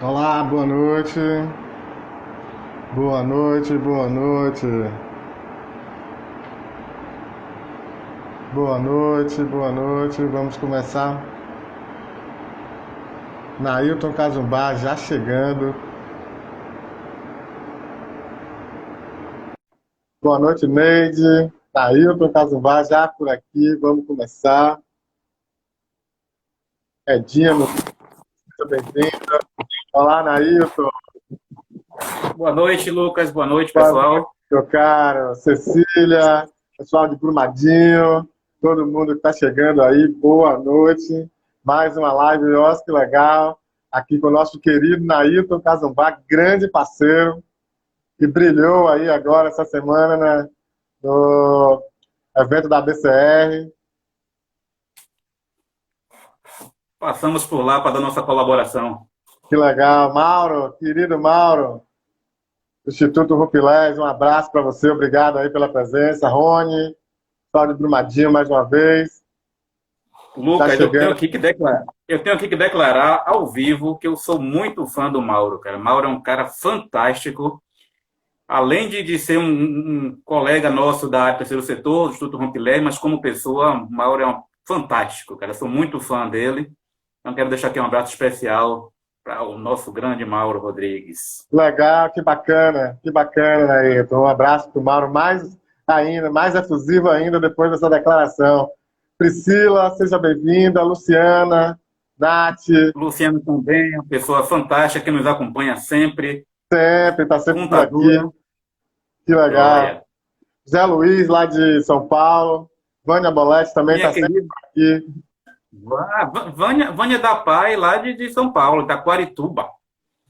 Olá, boa noite. Boa noite, boa noite. Boa noite, boa noite. Vamos começar. Nailton Cazumbá já chegando. Boa noite, Neide. Nailton Cazumbá já por aqui. Vamos começar. Edinha, muito bem-vinda. Olá, Nailton. Boa noite, Lucas. Boa noite, Boa noite, pessoal. meu caro. Cecília, pessoal de Brumadinho, todo mundo que está chegando aí, boa noite. Mais uma live, nossa, que legal. Aqui com o nosso querido Nailton Cazumbá, grande parceiro, que brilhou aí agora essa semana, né, no evento da BCR. Passamos por lá para dar nossa colaboração. Que legal. Mauro, querido Mauro, do Instituto Rupilés, um abraço para você, obrigado aí pela presença. Rony, pessoal de Brumadinho mais uma vez. Tá Lucas, chegando. eu tenho aqui que declarar ao vivo que eu sou muito fã do Mauro, cara. Mauro é um cara fantástico. Além de ser um colega nosso da área do terceiro setor, do Instituto Rompilé, mas como pessoa, Mauro é fantástico, cara. Eu sou muito fã dele. Então quero deixar aqui um abraço especial para o nosso grande Mauro Rodrigues. Legal, que bacana, Ayrton. Um abraço para o Mauro, mais ainda, mais efusivo ainda depois dessa declaração. Priscila, seja bem-vinda. Luciana, Nath, Luciano também, uma pessoa fantástica que nos acompanha sempre. sempre, está sempre por aqui. Contadora. Que legal. Joia. Zé Luiz, lá de São Paulo. Vânia Bolete também Minha está sempre querida por aqui. Vânia da Pai, lá de São Paulo, Taquarituba.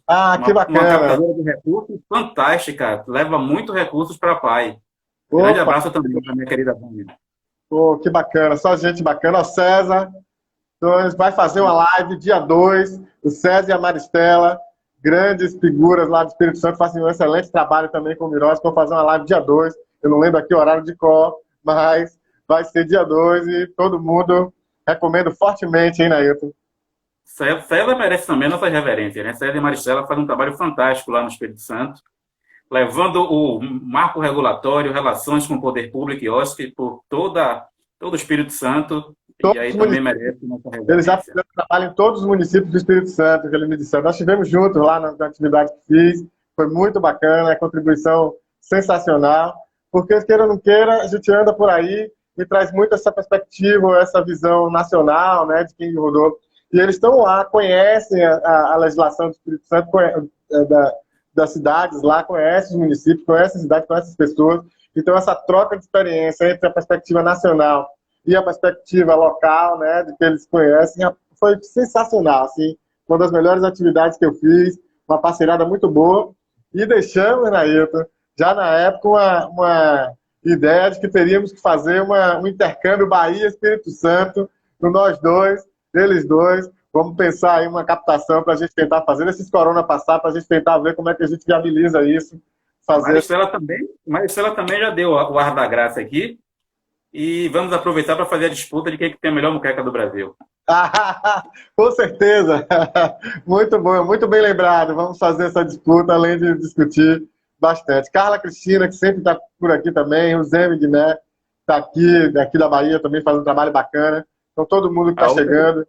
Ah, que Uma bacana. captadora de recursos fantástica, leva muito recursos para a Pai. Grande Opa, abraço também para minha querida Vânia. pô, que bacana. Só gente bacana. O César, então, a gente vai fazer uma live dia 2. O César e a Maristela, grandes figuras lá do Espírito Santo, fazem um excelente trabalho também com o Mirós. Vão fazer uma live dia 2. Eu não lembro aqui o horário de cor, mas vai ser dia 2 e todo mundo recomendo fortemente, hein, Nailton? César merece também nossas reverências, né? César e Maristela fazem um trabalho fantástico lá no Espírito Santo, levando o marco regulatório, relações com o poder público e OSC por todo o Espírito Santo, e Todos aí os também municípios, merece nossa eles já reverência. fizeram trabalho em todos os municípios do Espírito Santo, que ele me disseram. Nós estivemos juntos lá na atividade que fiz, foi muito bacana, a contribuição sensacional, porque queira ou não queira, a gente anda por aí e traz muito essa perspectiva, essa visão nacional, né, de quem rodou. E eles estão lá, conhecem a legislação do Espírito Santo, das cidades lá, conhecem os municípios, conhecem a cidade, conhecem as pessoas. Então, essa troca de experiência entre a perspectiva nacional e a perspectiva local, né, de que eles conhecem, foi sensacional, assim, uma das melhores atividades que eu fiz, uma parceirada muito boa, e deixamos, Nailton, já na época, uma ideia de que teríamos que fazer um intercâmbio Bahia-Espírito Santo, no nós dois, eles dois, vamos pensar aí uma captação para a gente tentar fazer esses corona passar, para a gente tentar ver como é que a gente viabiliza isso, fazer. Maristela também já deu o ar da graça aqui, e vamos aproveitar para fazer a disputa de quem é que tem a melhor muqueca do Brasil. Com certeza. Muito bom, muito bem lembrado. Vamos fazer essa disputa, além de discutir bastante. Carla Cristina, que sempre está por aqui também, o Zé Guiné está aqui, daqui da Bahia, também faz um trabalho bacana. Então, todo mundo que está A outra, chegando.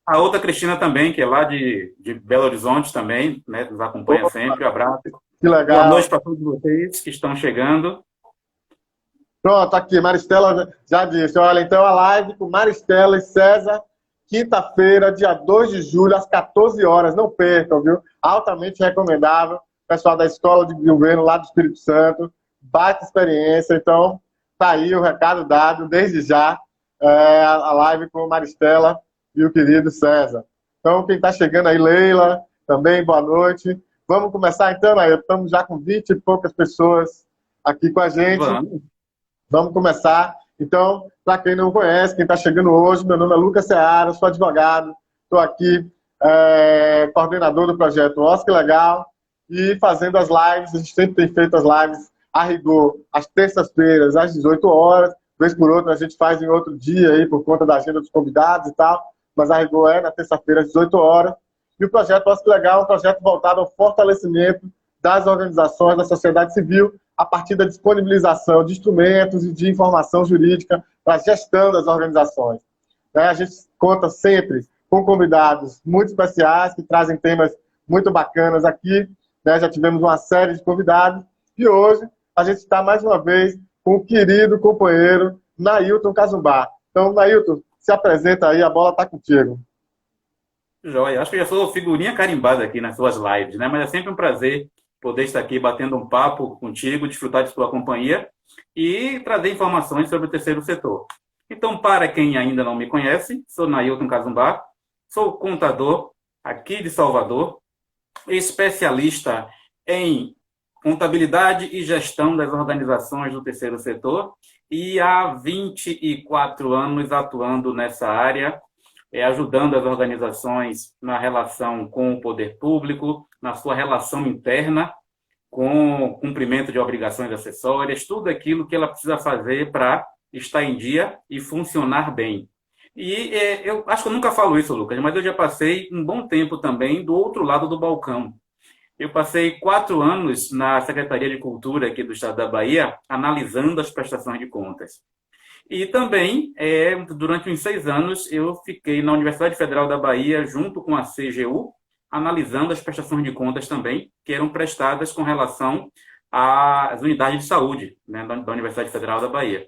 a outra Cristina também, que é lá de Belo Horizonte também, né, nos acompanha Opa, sempre. Um abraço. que Boa legal. noite para todos vocês que estão chegando. Pronto, aqui, Maristela já disse. Olha, então a live com Maristela e César, quinta-feira, dia 2 de julho, às 14 horas. Não percam, viu? Altamente recomendável. Pessoal da Escola de Governo lá do Espírito Santo, baita experiência. Então, tá aí o recado dado, desde já, a live com Maristela e o querido César. Então, quem está chegando aí, Leila, também, boa noite. Vamos começar então, aí. Estamos já com 20 e poucas pessoas aqui com a gente. Vamos. Vamos começar. Então, para quem não conhece, quem está chegando hoje, meu nome é Lucas Seara, sou advogado, estou aqui, coordenador do projeto Oscar Legal, e fazendo as lives, a gente sempre tem feito as lives a rigor, às terças-feiras, às 18 horas, vez por outra a gente faz em outro dia, aí, por conta da agenda dos convidados e tal, mas a rigor é na terça-feira, às 18 horas, E o projeto Bosque Legal é um projeto voltado ao fortalecimento das organizações da sociedade civil a partir da disponibilização de instrumentos e de informação jurídica para a gestão das organizações. A gente conta sempre com convidados muito especiais que trazem temas muito bacanas aqui. Já tivemos uma série de convidados e hoje a gente está mais uma vez com o querido companheiro Nailton Cazumbá. Então, Nailton, se apresenta aí, a bola está contigo. Joia, acho que eu já sou figurinha carimbada aqui nas suas lives, né? Mas é sempre um prazer poder estar aqui batendo um papo contigo, desfrutar de sua companhia e trazer informações sobre o terceiro setor. Então, para quem ainda não me conhece, sou Nailton Cazumbá, sou contador aqui de Salvador, especialista em contabilidade e gestão das organizações do terceiro setor e há 24 anos atuando nessa área, ajudando as organizações na relação com o poder público, na sua relação interna, com o cumprimento de obrigações acessórias, tudo aquilo que ela precisa fazer para estar em dia e funcionar bem. E eu acho que eu nunca falo isso, Lucas, mas eu já passei um bom tempo também do outro lado do balcão. Eu passei 4 anos na Secretaria de Cultura aqui do Estado da Bahia, analisando as prestações de contas. E também, durante uns 6 anos, eu fiquei na Universidade Federal da Bahia, junto com a CGU, analisando as prestações de contas também, que eram prestadas com relação às unidades de saúde, né, da Universidade Federal da Bahia.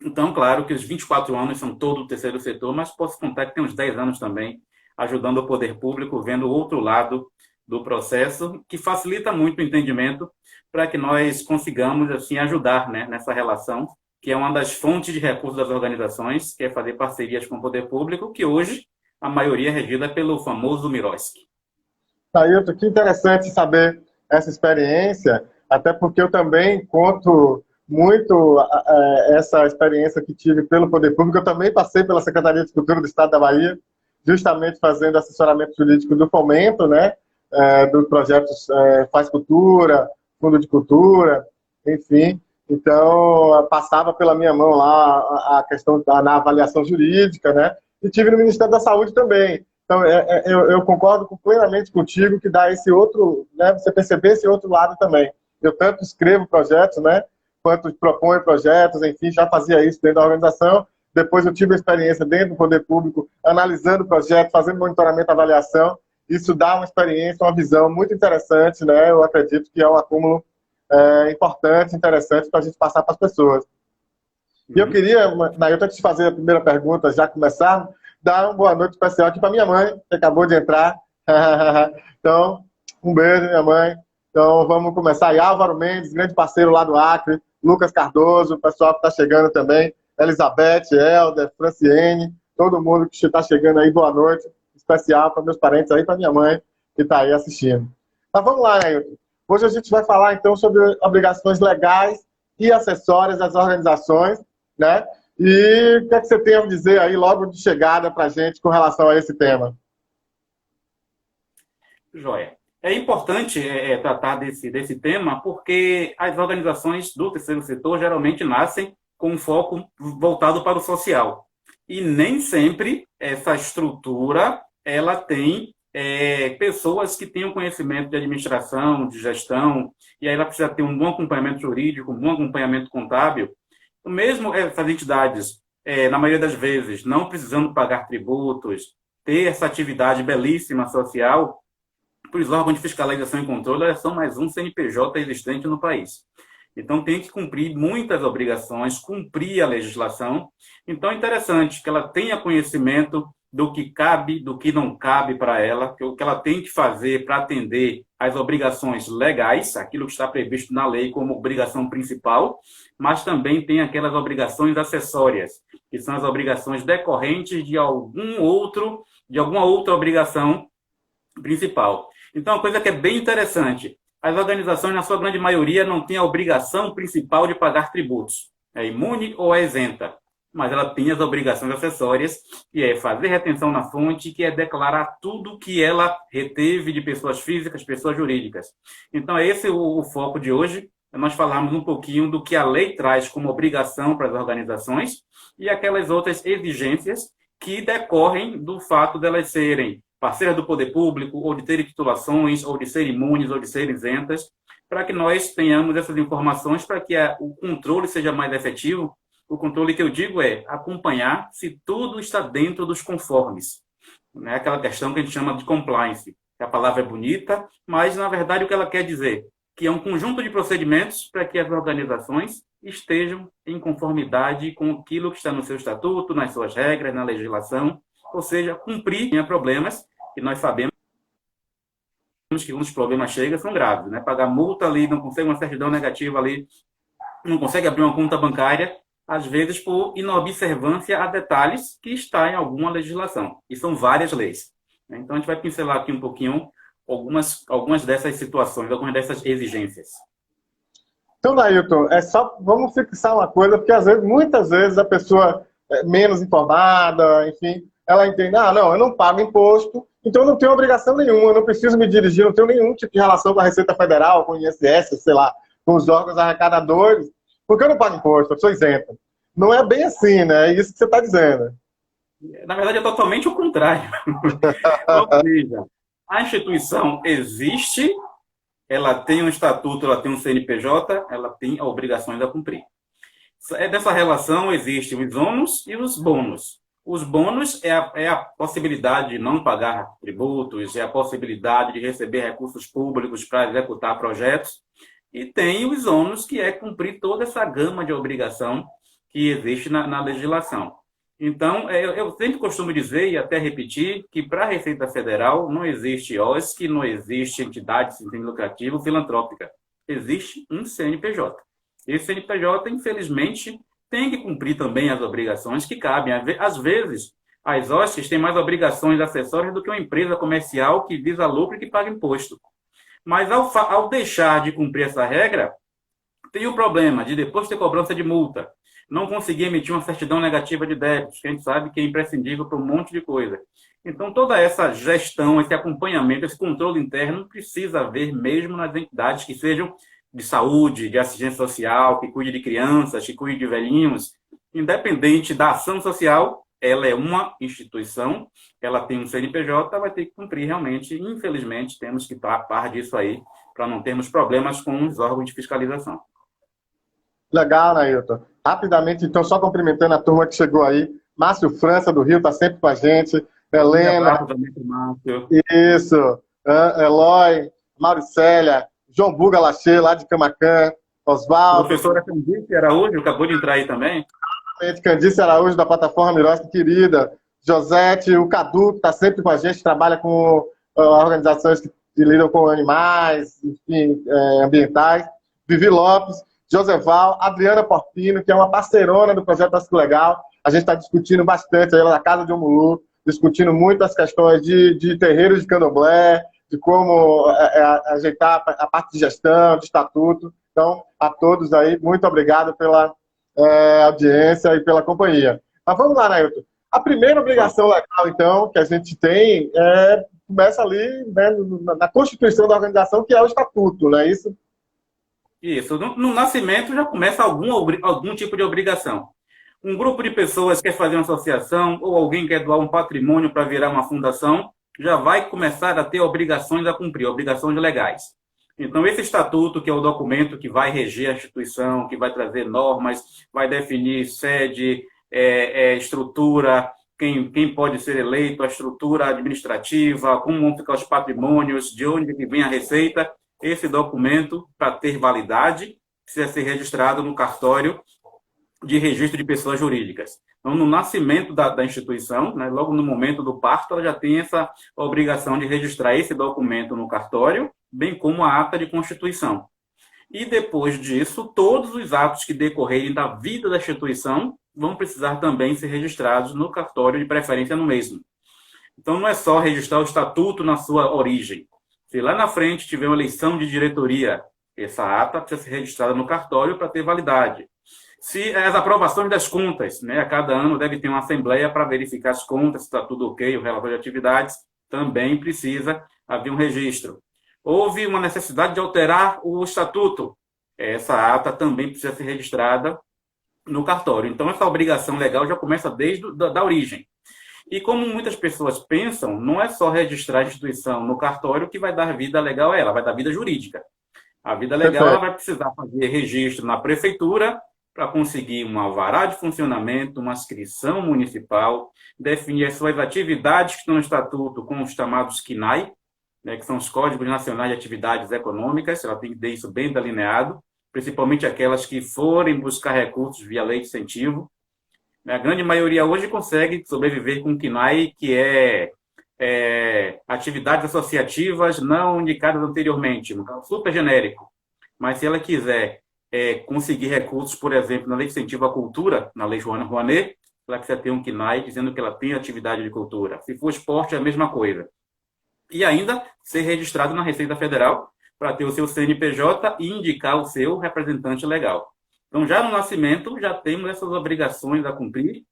Então, claro que os 24 anos são todo o terceiro setor, mas posso contar que tem uns 10 anos também, ajudando o poder público, vendo o outro lado do processo, que facilita muito o entendimento para que nós consigamos assim ajudar, né, nessa relação, que é uma das fontes de recursos das organizações, que é fazer parcerias com o poder público, que hoje a maioria é regida pelo famoso Miroski. Ailton, que interessante saber essa experiência, até porque eu também conto muito essa experiência que tive pelo poder público. Eu também passei pela Secretaria de Cultura do Estado da Bahia, justamente fazendo assessoramento jurídico do fomento, né, dos projetos Faz Cultura, Fundo de Cultura, enfim. Então, passava pela minha mão lá a questão na avaliação jurídica, né? E tive no Ministério da Saúde também. Então, eu concordo plenamente contigo que dá esse outro, né? Você perceber esse outro lado também. Eu tanto escrevo projetos, né? Quanto proponho projetos, enfim, já fazia isso dentro da organização. Depois eu tive a experiência dentro do poder público, analisando o projeto, fazendo monitoramento e avaliação. Isso dá uma experiência, uma visão muito interessante, né? Eu acredito que é um acúmulo importante, interessante para a gente passar para as pessoas. E eu queria, Nailton, antes de fazer a primeira pergunta, já começar, dar uma boa noite especial aqui para minha mãe, que acabou de entrar. Então, um beijo, minha mãe. Então, vamos começar. E Álvaro Mendes, grande parceiro lá do Acre, Lucas Cardoso, o pessoal que está chegando também, Elizabeth, Helder, Franciene, todo mundo que está chegando aí, boa noite, especial para meus parentes aí, para minha mãe, que está aí assistindo. Mas vamos lá, Nailton. Hoje a gente vai falar, então, sobre obrigações legais e acessórias das organizações, né? E o que é que você tem a dizer aí, logo de chegada, para a gente, com relação a esse tema? Joia. É importante tratar desse tema, porque as organizações do terceiro setor geralmente nascem com um foco voltado para o social. E nem sempre essa estrutura ela tem pessoas que tenham conhecimento de administração, de gestão, e aí ela precisa ter um bom acompanhamento jurídico, um bom acompanhamento contábil. Mesmo essas entidades, na maioria das vezes, não precisando pagar tributos, ter essa atividade belíssima social, os órgãos de fiscalização e controle são mais um CNPJ existente no país. Então, tem que cumprir muitas obrigações, cumprir a legislação. Então, é interessante que ela tenha conhecimento do que cabe, do que não cabe para ela, o que ela tem que fazer para atender às obrigações legais, aquilo que está previsto na lei como obrigação principal, mas também tem aquelas obrigações acessórias, que são as obrigações decorrentes de alguma outra obrigação principal. Então, uma coisa que é bem interessante, as organizações, na sua grande maioria, não têm a obrigação principal de pagar tributos. É imune ou é isenta. Mas ela tem as obrigações acessórias, que é fazer retenção na fonte, que é declarar tudo que ela reteve de pessoas físicas, pessoas jurídicas. Então, é esse o foco de hoje. Nós falamos um pouquinho do que a lei traz como obrigação para as organizações e aquelas outras exigências que decorrem do fato delas serem parceiras do poder público, ou de terem titulações, ou de serem imunes, ou de serem isentas, para que nós tenhamos essas informações para que o controle seja mais efetivo. O controle que eu digo é acompanhar se tudo está dentro dos conformes. Né? Aquela questão que a gente chama de compliance. A palavra é bonita, mas, na verdade, o que ela quer dizer? Que é um conjunto de procedimentos para que as organizações estejam em conformidade com aquilo que está no seu estatuto, nas suas regras, na legislação, ou seja, cumprir em problemas, que nós sabemos que quando os problemas chegam são graves, né? Pagar multa ali, não consegue uma certidão negativa ali, não consegue abrir uma conta bancária, às vezes por inobservância a detalhes que está em alguma legislação, e são várias leis. Então, a gente vai pincelar aqui um pouquinho algumas dessas situações, algumas dessas exigências. Então, Nailton, vamos fixar uma coisa, porque muitas vezes a pessoa é menos informada, enfim, ela entende, não, eu não pago imposto, então eu não tenho obrigação nenhuma, eu não preciso me dirigir, não tenho nenhum tipo de relação com a Receita Federal, com o INSS, sei lá, com os órgãos arrecadadores, porque eu não pago imposto, eu sou isenta. Não é bem assim, né? É isso que você está dizendo. Na verdade, é totalmente o contrário. Ou seja, a instituição existe, ela tem um estatuto, ela tem um CNPJ, ela tem obrigações a cumprir. Dessa relação existem os ônus e os bônus. Os bônus é a possibilidade de não pagar tributos, é a possibilidade de receber recursos públicos para executar projetos, e tem os ônus, que é cumprir toda essa gama de obrigação que existe na legislação. Então, eu sempre costumo dizer, e até repetir, que para a Receita Federal não existe OSC, não existe entidade sem fins lucrativos filantrópica. Existe um CNPJ. Esse CNPJ, infelizmente, tem que cumprir também as obrigações que cabem. Às vezes, as OSCs têm mais obrigações acessórias do que uma empresa comercial que visa lucro e que paga imposto. Mas, ao deixar de cumprir essa regra, tem o problema de depois ter cobrança de multa, não conseguir emitir uma certidão negativa de débitos, que a gente sabe que é imprescindível para um monte de coisa. Então, toda essa gestão, esse acompanhamento, esse controle interno precisa haver mesmo nas entidades que sejam de saúde, de assistência social, que cuide de crianças, que cuide de velhinhos. Independente da ação social, ela é uma instituição, ela tem um CNPJ, vai ter que cumprir realmente. Infelizmente, temos que estar a par disso aí, para não termos problemas com os órgãos de fiscalização. Legal, Nailton. Rapidamente, então, só cumprimentando a turma que chegou aí. Márcio França, do Rio, está sempre com a gente. Helena. Márcio. Isso. Eloy, Mauricélia, João Buga Lachê, lá de Camaquã. Oswaldo. Professora Candice Araújo, acabou de entrar aí também. Candice Araújo, da plataforma Miroski, querida. Josete, o Cadu, que está sempre com a gente, trabalha com organizações que lidam com animais, enfim, ambientais. Vivi Lopes. Joseval, Adriana Porpino, que é uma parceirona do Projeto Asco Legal. A gente está discutindo bastante aí na Casa de Omulu, discutindo muito as questões de terreiros de candomblé, de como ajeitar a parte de gestão, de estatuto. Então, a todos aí, muito obrigado pela audiência e pela companhia. Mas vamos lá, Nailton. A primeira obrigação legal, então, que a gente tem começa ali, né, na Constituição da organização, que é o estatuto, não é isso? Isso. No nascimento já começa algum tipo de obrigação. Um grupo de pessoas quer fazer uma associação ou alguém quer doar um patrimônio para virar uma fundação, já vai começar a ter obrigações a cumprir, obrigações legais. Então, esse estatuto, que é o documento que vai reger a instituição, que vai trazer normas, vai definir sede, estrutura, quem pode ser eleito, a estrutura administrativa, como vão ficar os patrimônios, de onde vem a receita. Esse documento, para ter validade, precisa ser registrado no cartório de registro de pessoas jurídicas. Então, no nascimento da instituição, né, logo no momento do parto, ela já tem essa obrigação de registrar esse documento no cartório, bem como a ata de constituição. E depois disso, todos os atos que decorrerem da vida da instituição vão precisar também ser registrados no cartório, de preferência no mesmo. Então, não é só registrar o estatuto na sua origem. Se lá na frente tiver uma eleição de diretoria, essa ata precisa ser registrada no cartório para ter validade. Se as aprovações das contas, né, a cada ano deve ter uma assembleia para verificar as contas, se está tudo ok, o relatório de atividades, também precisa haver um registro. Houve uma necessidade de alterar o estatuto, essa ata também precisa ser registrada no cartório. Então, essa obrigação legal já começa desde a origem. E como muitas pessoas pensam, não é só registrar a instituição no cartório que vai dar vida legal a ela, vai dar vida jurídica. A vida legal ela Perfeito. vai precisar fazer registro na prefeitura para conseguir um alvará de funcionamento, uma inscrição municipal, definir as suas atividades que estão no estatuto com os chamados CNAE, né, que são os Códigos Nacionais de Atividades Econômicas, ela tem que ter isso bem delineado, principalmente aquelas que forem buscar recursos via lei de incentivo. A grande maioria hoje consegue sobreviver com o CNAE, que é atividades associativas não indicadas anteriormente, super genérico. Mas se ela quiser conseguir recursos, por exemplo, na Lei de Incentivo à Cultura, na Lei Joana Rouanet, ela precisa ter um CNAE dizendo que ela tem atividade de cultura. Se for esporte, é a mesma coisa. E ainda ser registrado na Receita Federal para ter o seu CNPJ e indicar o seu representante legal. Então, já no nascimento, já temos essas obrigações a cumprir.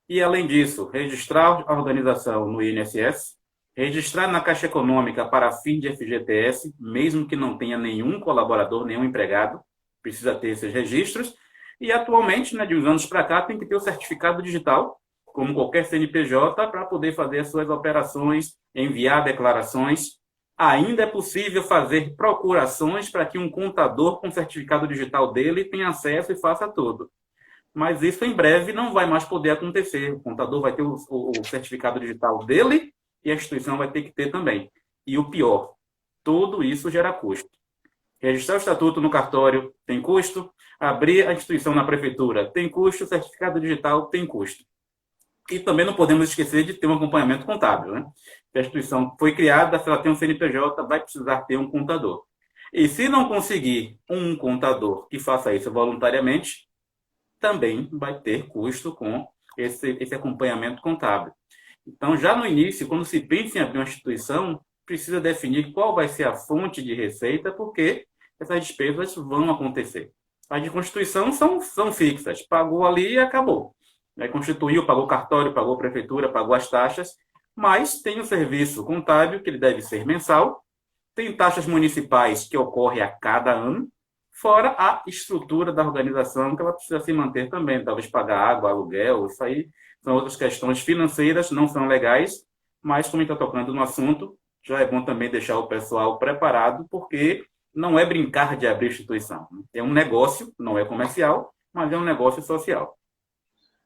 E, além disso, registrar a organização no INSS, registrar na Caixa Econômica para fim de FGTS, mesmo que não tenha nenhum colaborador, nenhum empregado, precisa ter esses registros. E, atualmente, né, de uns anos para cá, tem que ter o certificado digital, como qualquer CNPJ, para poder fazer as suas operações, enviar declarações. Ainda é possível fazer procurações para que um contador com certificado digital dele tenha acesso e faça tudo. Mas isso em breve não vai mais poder acontecer. O contador vai ter o certificado digital dele e a instituição vai ter que ter também. E o pior, tudo isso gera custo. Registrar o estatuto no cartório tem custo, abrir a instituição na prefeitura tem custo, o certificado digital tem custo. E também não podemos esquecer de ter um acompanhamento contábil, né? Se a instituição foi criada, se ela tem um CNPJ, vai precisar ter um contador. E se não conseguir um contador que faça isso voluntariamente, também vai ter custo com esse acompanhamento contábil. Então, já no início, quando se pensa em abrir uma instituição, precisa definir qual vai ser a fonte de receita, porque essas despesas vão acontecer. As de constituição são fixas, pagou ali e acabou. Constituiu, pagou cartório, pagou prefeitura, pagou as taxas, mas tem o serviço contábil, que ele deve ser mensal, tem taxas municipais que ocorrem a cada ano, fora a estrutura da organização, que ela precisa se manter também, talvez pagar água, aluguel, isso aí são outras questões financeiras, não são legais, mas como a gente está tocando no assunto, já é bom também deixar o pessoal preparado, porque não é brincar de abrir instituição. É um negócio, não é comercial, mas é um negócio social.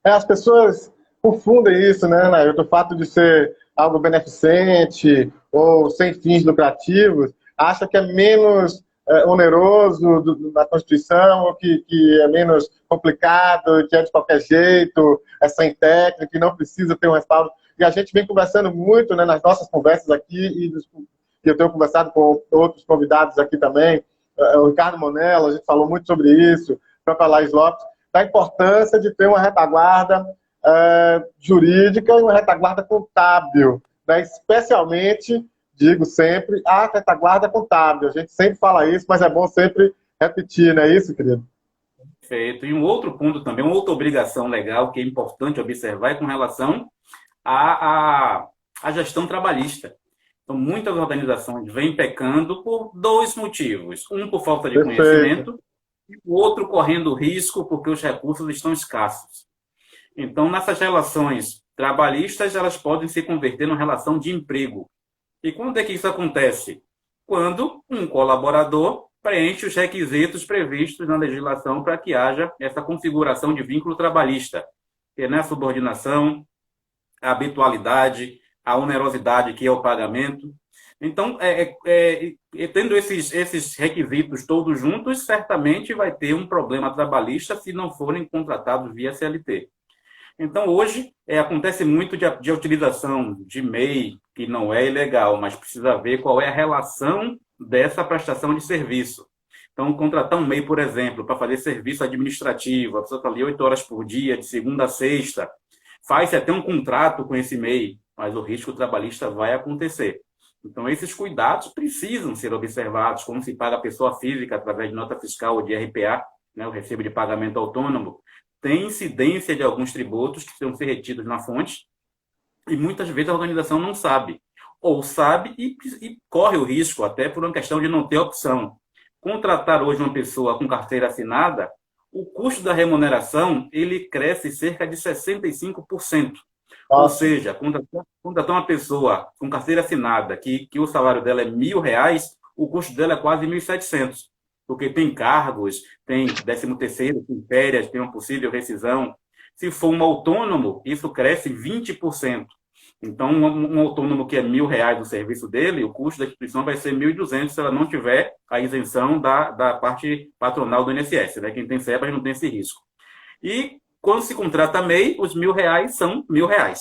As pessoas confundem isso, né, Nailton? O fato de ser algo beneficente ou sem fins lucrativos, acha que é menos oneroso da Constituição, ou que é menos complicado, que é de qualquer jeito, é sem técnica, que não precisa ter um respaldo. E a gente vem conversando muito, né, nas nossas conversas aqui, e eu tenho conversado com outros convidados aqui também, o Ricardo Monello, a gente falou muito sobre isso, o próprio Laís Lopes, da importância de ter uma retaguarda jurídica e uma retaguarda contábil, né? Especialmente, digo sempre, a retaguarda contábil. A gente sempre fala isso, mas é bom sempre repetir, não é isso, querido? Perfeito. E um outro ponto também, uma outra obrigação legal que é importante observar é com relação à gestão trabalhista. Então, muitas organizações vêm pecando por dois motivos. Um, por falta de Perfeito. conhecimento, o outro correndo risco porque os recursos estão escassos. Então, nessas relações trabalhistas, elas podem se converter numa relação de emprego. E quando é que isso acontece? Quando um colaborador preenche os requisitos previstos na legislação para que haja essa configuração de vínculo trabalhista, que é a subordinação, a habitualidade, a onerosidade, que é o pagamento. Então, tendo esses requisitos todos juntos, certamente vai ter um problema trabalhista se não forem contratados via CLT. Então, hoje, acontece muito de utilização de MEI, que não é ilegal, mas precisa ver qual é a relação dessa prestação de serviço. Então, contratar um MEI, por exemplo, para fazer serviço administrativo, a pessoa está ali 8 horas por dia, de segunda a sexta, faz-se até um contrato com esse MEI, mas o risco trabalhista vai acontecer. Então, esses cuidados precisam ser observados, como se paga a pessoa física através de nota fiscal ou de RPA, né, o recibo de pagamento autônomo, tem incidência de alguns tributos que precisam ser retidos na fonte, e muitas vezes a organização não sabe, ou sabe e corre o risco, até por uma questão de não ter opção. Contratar hoje uma pessoa com carteira assinada, o custo da remuneração ele cresce cerca de 65%. Ou Nossa, seja, contratar uma pessoa com carteira assinada, que o salário dela é R$ 1.000, o custo dela é quase 1.700, porque tem cargos, tem 13º, tem férias, tem uma possível rescisão. Se for um autônomo, isso cresce 20%. Então, um autônomo que é R$ 1.000 no serviço dele, o custo da instituição vai ser 1.200 se ela não tiver a isenção da parte patronal do INSS, né? Quem tem SEBRAS não tem esse risco. E quando se contrata MEI, os R$ 1.000 são R$ 1.000.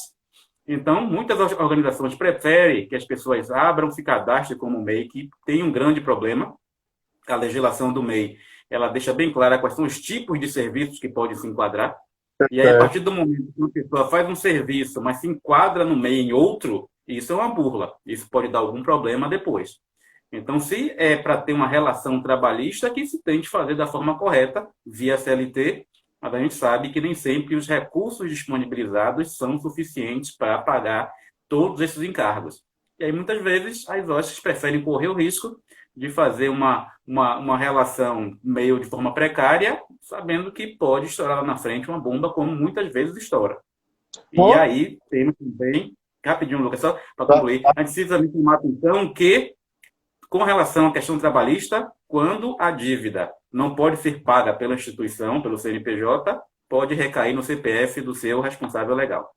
Então, muitas organizações preferem que as pessoas abram, se cadastrem como MEI, que tem um grande problema. A legislação do MEI, ela deixa bem clara quais são os tipos de serviços que podem se enquadrar. E aí, a é. partir do momento que uma pessoa faz um serviço, mas se enquadra no MEI em outro, isso é uma burla. Isso pode dar algum problema depois. Então, se é para ter uma relação trabalhista, que se tente fazer da forma correta, via CLT, mas a gente sabe que nem sempre os recursos disponibilizados são suficientes para pagar todos esses encargos. E aí, muitas vezes, as OSCs preferem correr o risco de fazer uma relação meio de forma precária, sabendo que pode estourar lá na frente uma bomba, como muitas vezes estoura. E Bom, aí, temos também, rapidinho, Lucas, só para tá, concluir, tá. a gente precisa também tomar atenção que, com relação à questão trabalhista, quando a dívida não pode ser paga pela instituição, pelo CNPJ, pode recair no CPF do seu responsável legal.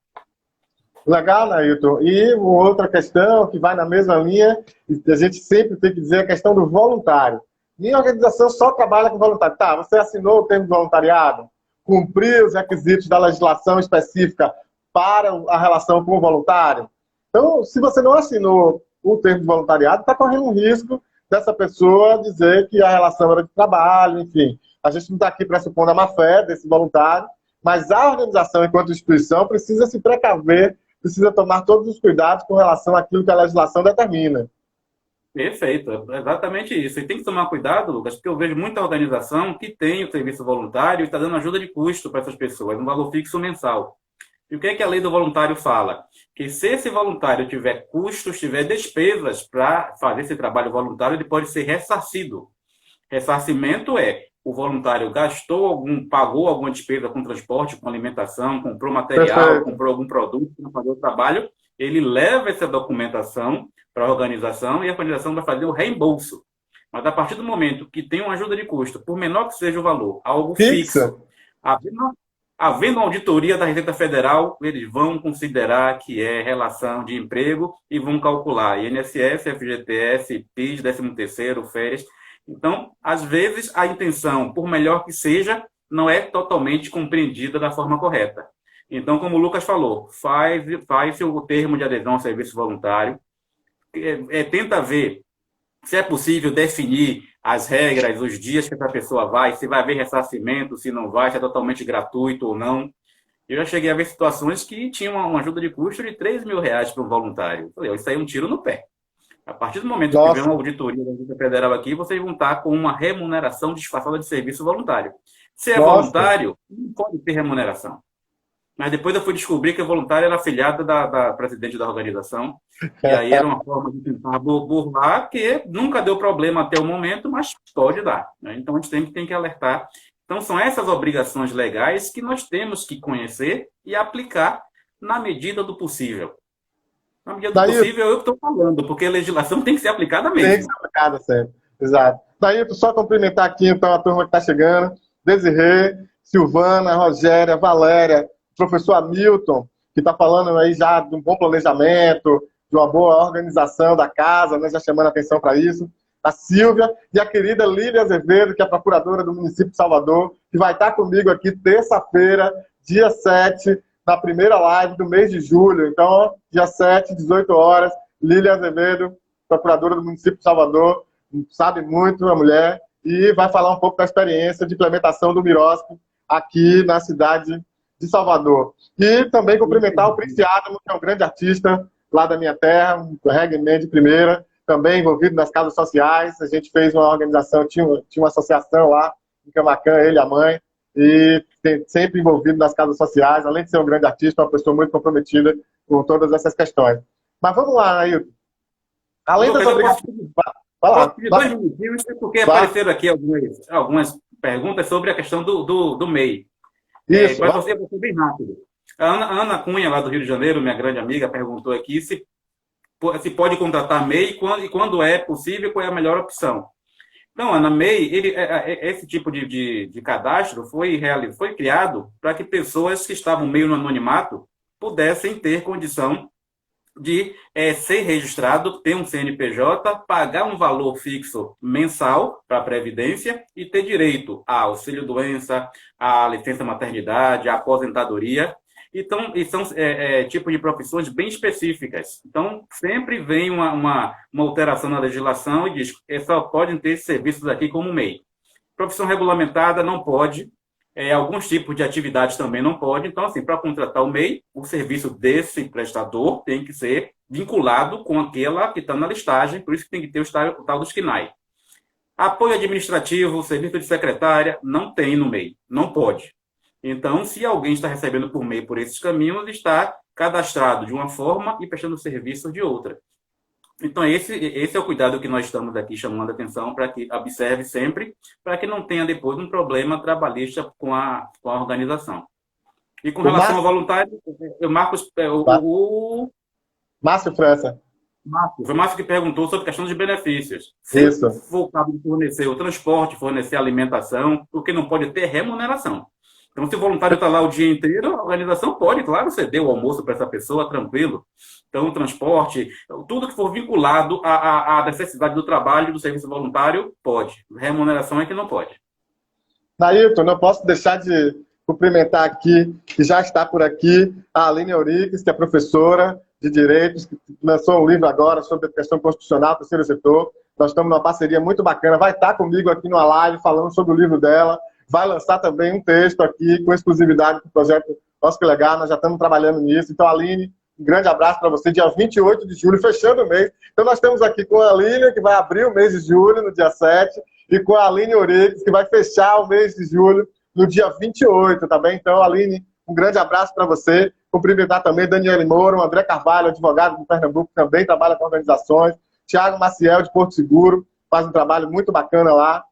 Legal, Nailton. E uma outra questão que vai na mesma linha, e a gente sempre tem que dizer a questão do voluntário. Minha organização só trabalha com voluntário. Tá, você assinou o termo de voluntariado, cumpriu os requisitos da legislação específica para a relação com o voluntário. Então, se você não assinou o termo de voluntariado, está correndo um risco dessa pessoa dizer que a relação era de trabalho, enfim. A gente não está aqui pressupondo a má-fé desse voluntário, mas a organização, enquanto instituição, precisa se precaver, precisa tomar todos os cuidados com relação àquilo que a legislação determina. Perfeito, é exatamente isso. E tem que tomar cuidado, Lucas, porque eu vejo muita organização que tem o serviço voluntário e está dando ajuda de custo para essas pessoas, um valor fixo mensal. E o que é que a lei do voluntário fala? Que se esse voluntário tiver custos, tiver despesas para fazer esse trabalho voluntário, ele pode ser ressarcido. Ressarcimento é o voluntário pagou alguma despesa com transporte, com alimentação, comprou material, Perfeito. comprou algum produto para fazer o trabalho, ele leva essa documentação para a organização e a organização vai fazer o reembolso. Mas a partir do momento que tem uma ajuda de custo, por menor que seja o valor, algo Fixa. fixo, havendo auditoria da Receita Federal, eles vão considerar que é relação de emprego e vão calcular INSS, FGTS, PIS, 13º, férias. Então, às vezes, a intenção, por melhor que seja, não é totalmente compreendida da forma correta. Então, como o Lucas falou, faz o termo de adesão ao serviço voluntário, tenta ver se é possível definir as regras, os dias que essa pessoa vai, se vai haver ressarcimento, se não vai, se é totalmente gratuito ou não. Eu já cheguei a ver situações que tinham uma ajuda de custo de R$ 3.000 para um voluntário. Eu falei, isso aí é um tiro no pé. A partir do momento que tiver Nossa, uma auditoria da Receita Federal aqui, vocês vão estar com uma remuneração disfarçada de serviço voluntário. Se é nossa. voluntário, não pode ter remuneração. Mas depois eu fui descobrir que a voluntária era afiliada da presidente da organização. E aí era uma forma de tentar burlar, que nunca deu problema até o momento, mas pode dar. Né? Então a gente tem que alertar. Então são essas obrigações legais que nós temos que conhecer e aplicar na medida do possível. Na medida do Daí, possível, eu estou falando, porque a legislação tem que ser aplicada tem que mesmo. ser aplicada sempre. Exato. Daí, só cumprimentar aqui, então, a turma que está chegando. Desirê, Silvana, Rogéria, Valéria, professor Hamilton, que está falando aí já de um bom planejamento, de uma boa organização da casa, né, já chamando a atenção para isso. A Silvia e a querida Lília Azevedo, que é a procuradora do município de Salvador, que vai estar comigo aqui terça-feira, dia 7, na primeira live do mês de julho. Então, dia 7, 18 horas, Lília Azevedo, procuradora do município de Salvador, sabe muito a mulher, e vai falar um pouco da experiência de implementação do Mirosp aqui na cidade de Salvador. E também cumprimentar o Prince Adamo, que é um grande artista lá da minha terra, um reggae man de primeira, também envolvido nas casas sociais. A gente fez uma organização, tinha uma associação lá em Camaquã, ele e a mãe, e sempre envolvido nas casas sociais, além de ser um grande artista, uma pessoa muito comprometida com todas essas questões. Mas vamos lá, Ailton. Além das obrigações... Vai lá. Dois minutinhos, porque apareceram aqui algumas perguntas sobre a questão do MEI. Isso. Mas você bem rápido. A Ana Cunha, lá do Rio de Janeiro, minha grande amiga, perguntou aqui se pode contratar MEI e quando é possível, qual é a melhor opção. Então, Ana, MEI, esse tipo de cadastro foi criado para que pessoas que estavam meio no anonimato pudessem ter condição de ser registrado, ter um CNPJ, pagar um valor fixo mensal para a Previdência e ter direito a auxílio-doença, a licença-maternidade, a aposentadoria. Então, e são tipo de profissões bem específicas. Então, sempre vem uma alteração na legislação e diz que só podem ter esses serviços aqui como MEI. Profissão regulamentada não pode, alguns tipos de atividades também não pode. Então, assim, para contratar o MEI, o serviço desse prestador tem que ser vinculado com aquela que está na listagem, por isso que tem que ter o tal do SCNAI. Apoio administrativo, serviço de secretária, não tem no MEI, não pode. Então, se alguém está recebendo por MEI por esses caminhos, está cadastrado de uma forma e prestando serviço de outra. Então, esse é o cuidado que nós estamos aqui chamando a atenção para que observe sempre, para que não tenha depois um problema trabalhista com a organização. E com relação ao voluntário, Márcio França. Foi o Márcio que perguntou sobre a questão de benefícios. Isso. Se for o caso de fornecer o transporte, fornecer a alimentação, porque não pode ter remuneração. Então, se o voluntário está lá o dia inteiro, a organização pode, claro, ceder o almoço para essa pessoa, tranquilo. Então, o transporte, tudo que for vinculado à necessidade do trabalho do serviço voluntário, pode. Remuneração é que não pode. Nailton, não posso deixar de cumprimentar aqui, que já está por aqui, a Aline Euriques, que é professora de Direitos, que lançou um livro agora sobre a questão constitucional do terceiro setor. Nós estamos numa parceria muito bacana. Vai estar comigo aqui numa live falando sobre o livro dela. Vai lançar também um texto aqui com exclusividade para o projeto Nossa Que Legal. Nós já estamos trabalhando nisso. Então, Aline, um grande abraço para você. Dia 28 de julho, fechando o mês. Então, nós estamos aqui com a Aline, que vai abrir o mês de julho, no dia 7, e com a Aline Euriques, que vai fechar o mês de julho, no dia 28, tá bem? Então, Aline, um grande abraço para você. Cumprimentar também Daniele Moura, o André Carvalho, advogado de Pernambuco, que também trabalha com organizações. Tiago Maciel, de Porto Seguro, faz um trabalho muito bacana lá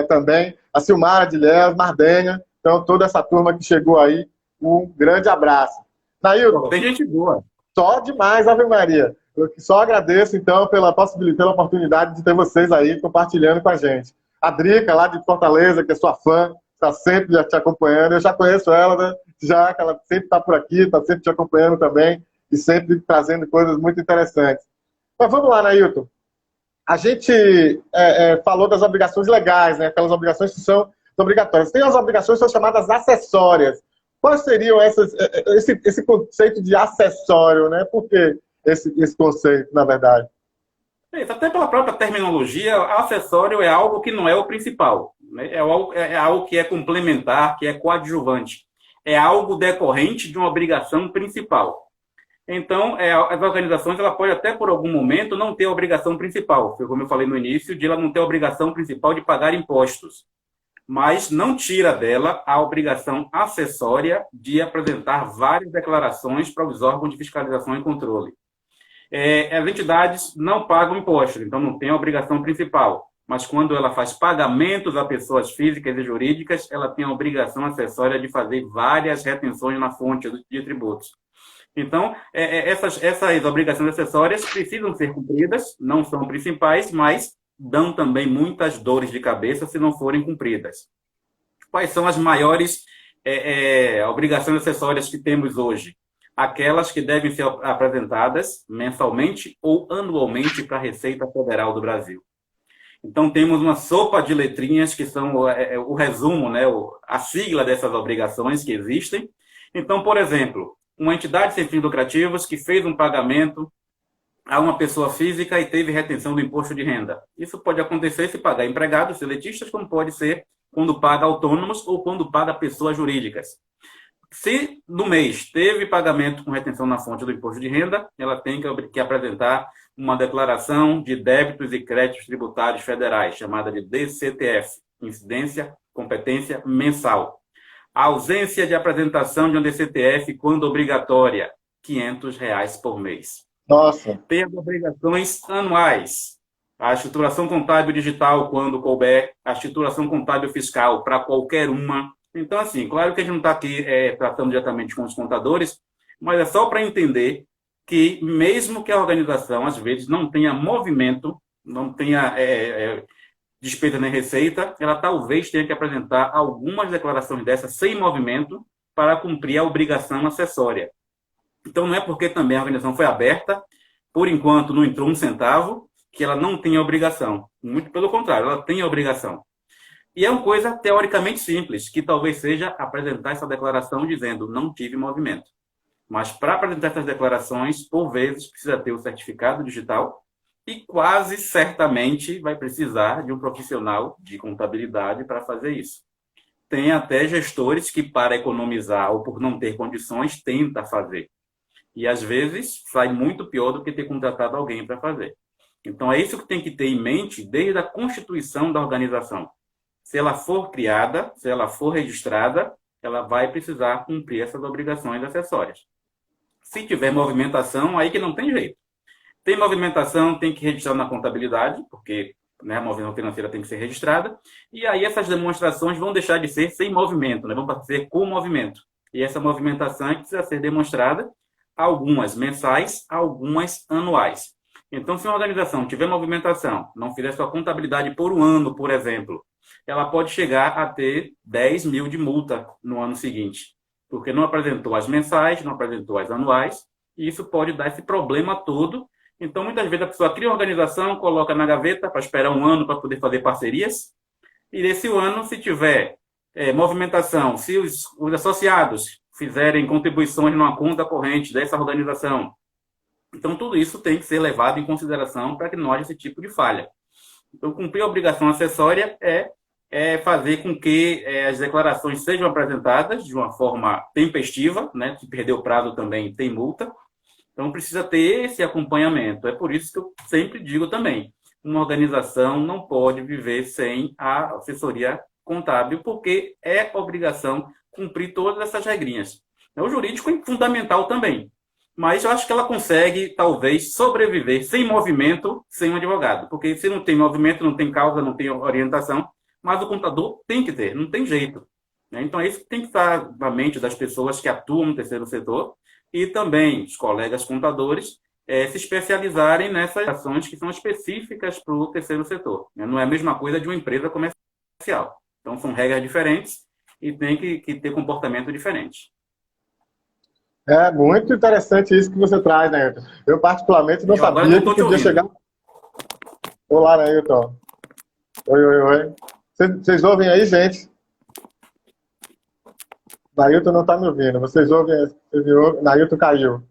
também. A Silmara de Léo, Mardenha. Então, toda essa turma que chegou aí, um grande abraço. Nailton. Tem gente boa. Só demais, Ave Maria. Eu só agradeço, então, pela oportunidade de ter vocês aí compartilhando com a gente. A Drica, lá de Fortaleza, que é sua fã, está sempre te acompanhando. Eu já conheço ela, né? Já que ela sempre está por aqui, está sempre te acompanhando também e sempre trazendo coisas muito interessantes. Mas vamos lá, Nailton. A gente falou das obrigações legais, né? Aquelas obrigações que são obrigatórias. Tem as obrigações que são chamadas acessórias. Quais seriam esse conceito de acessório, né? Por que esse conceito, na verdade? Até pela própria terminologia, acessório é algo que não é o principal. Né? É algo que é complementar, que é coadjuvante. É algo decorrente de uma obrigação principal. Então, as organizações ela pode até por algum momento não ter a obrigação principal. Foi como eu falei no início, de ela não ter a obrigação principal de pagar impostos. Mas não tira dela a obrigação acessória de apresentar várias declarações para os órgãos de fiscalização e controle. As entidades não pagam impostos, então não tem a obrigação principal. Mas quando ela faz pagamentos a pessoas físicas e jurídicas, ela tem a obrigação acessória de fazer várias retenções na fonte de tributos. Então, essas obrigações acessórias precisam ser cumpridas, não são principais, mas dão também muitas dores de cabeça se não forem cumpridas. Quais são as maiores obrigações acessórias que temos hoje? Aquelas que devem ser apresentadas mensalmente ou anualmente para a Receita Federal do Brasil. Então, temos uma sopa de letrinhas que são o resumo, né, a sigla dessas obrigações que existem. Então, por exemplo, uma entidade sem fins lucrativos que fez um pagamento a uma pessoa física e teve retenção do imposto de renda. Isso pode acontecer se pagar empregados, seletistas, como pode ser quando paga autônomos ou quando paga pessoas jurídicas. Se no mês teve pagamento com retenção na fonte do imposto de renda, ela tem que apresentar uma declaração de débitos e créditos tributários federais, chamada de DCTF, Incidência, Competência Mensal. A ausência de apresentação de um DCTF quando obrigatória, R$ 500 por mês. Nossa. Tem as obrigações anuais. A escrituração contábil digital, quando couber, a escrituração contábil fiscal para qualquer uma, Então, assim, claro que a gente não está aqui tratando diretamente com os contadores, mas é só para entender que, mesmo que a organização, às vezes, não tenha movimento, não tenha despesa nem receita, ela talvez tenha que apresentar algumas declarações dessas sem movimento para cumprir a obrigação acessória. Então, não é porque também a organização foi aberta, por enquanto não entrou um centavo, que ela não tem a obrigação. Muito pelo contrário, ela tem a obrigação. E é uma coisa teoricamente simples, que talvez seja apresentar essa declaração dizendo não tive movimento. Mas para apresentar essas declarações, por vezes, precisa ter o certificado digital e quase certamente vai precisar de um profissional de contabilidade para fazer isso. Tem até gestores que, para economizar ou por não ter condições, tenta fazer. E, às vezes, sai muito pior do que ter contratado alguém para fazer. Então, é isso que tem que ter em mente desde a constituição da organização. Se ela for criada, se ela for registrada, ela vai precisar cumprir essas obrigações acessórias. Se tiver movimentação, aí que não tem jeito. Tem movimentação, tem que registrar na contabilidade, porque né, a movimentação financeira tem que ser registrada, e aí essas demonstrações vão deixar de ser sem movimento, né, vão ser com movimento. E essa movimentação precisa ser demonstrada, algumas mensais, algumas anuais. Então, se uma organização tiver movimentação, não fizer sua contabilidade por um ano, por exemplo, ela pode chegar a ter 10 mil de multa no ano seguinte, porque não apresentou as mensais, não apresentou as anuais, e isso pode dar esse problema todo. Então, muitas vezes a pessoa cria uma organização, coloca na gaveta para esperar um ano para poder fazer parcerias, e nesse ano, se tiver movimentação, se os associados fizerem contribuições numa conta corrente dessa organização, então tudo isso tem que ser levado em consideração para que não haja esse tipo de falha. Então, cumprir a obrigação acessória é fazer com que as declarações sejam apresentadas de uma forma tempestiva, né? Se perder o prazo também tem multa. Então, precisa ter esse acompanhamento. É por isso que eu sempre digo também, uma organização não pode viver sem a assessoria contábil, porque é obrigação cumprir todas essas regrinhas. O jurídico é fundamental também, mas eu acho que ela consegue, talvez, sobreviver sem movimento, sem um advogado. Porque se não tem movimento, não tem causa, não tem orientação, mas o contador tem que ter, não tem jeito. Então, é isso que tem que estar na mente das pessoas que atuam no terceiro setor e também os colegas contadores se especializarem nessas ações que são específicas para o terceiro setor. Não é a mesma coisa de uma empresa comercial. Então, são regras diferentes e tem que ter comportamento diferente. É muito interessante isso que você traz, Neilton. Eu, particularmente, não sabia que podia chegar... Olá, Neilton. Oi, oi, oi. Vocês ouvem aí, gente? Nailton não está me ouvindo. Vocês ouvem? Nailton caiu.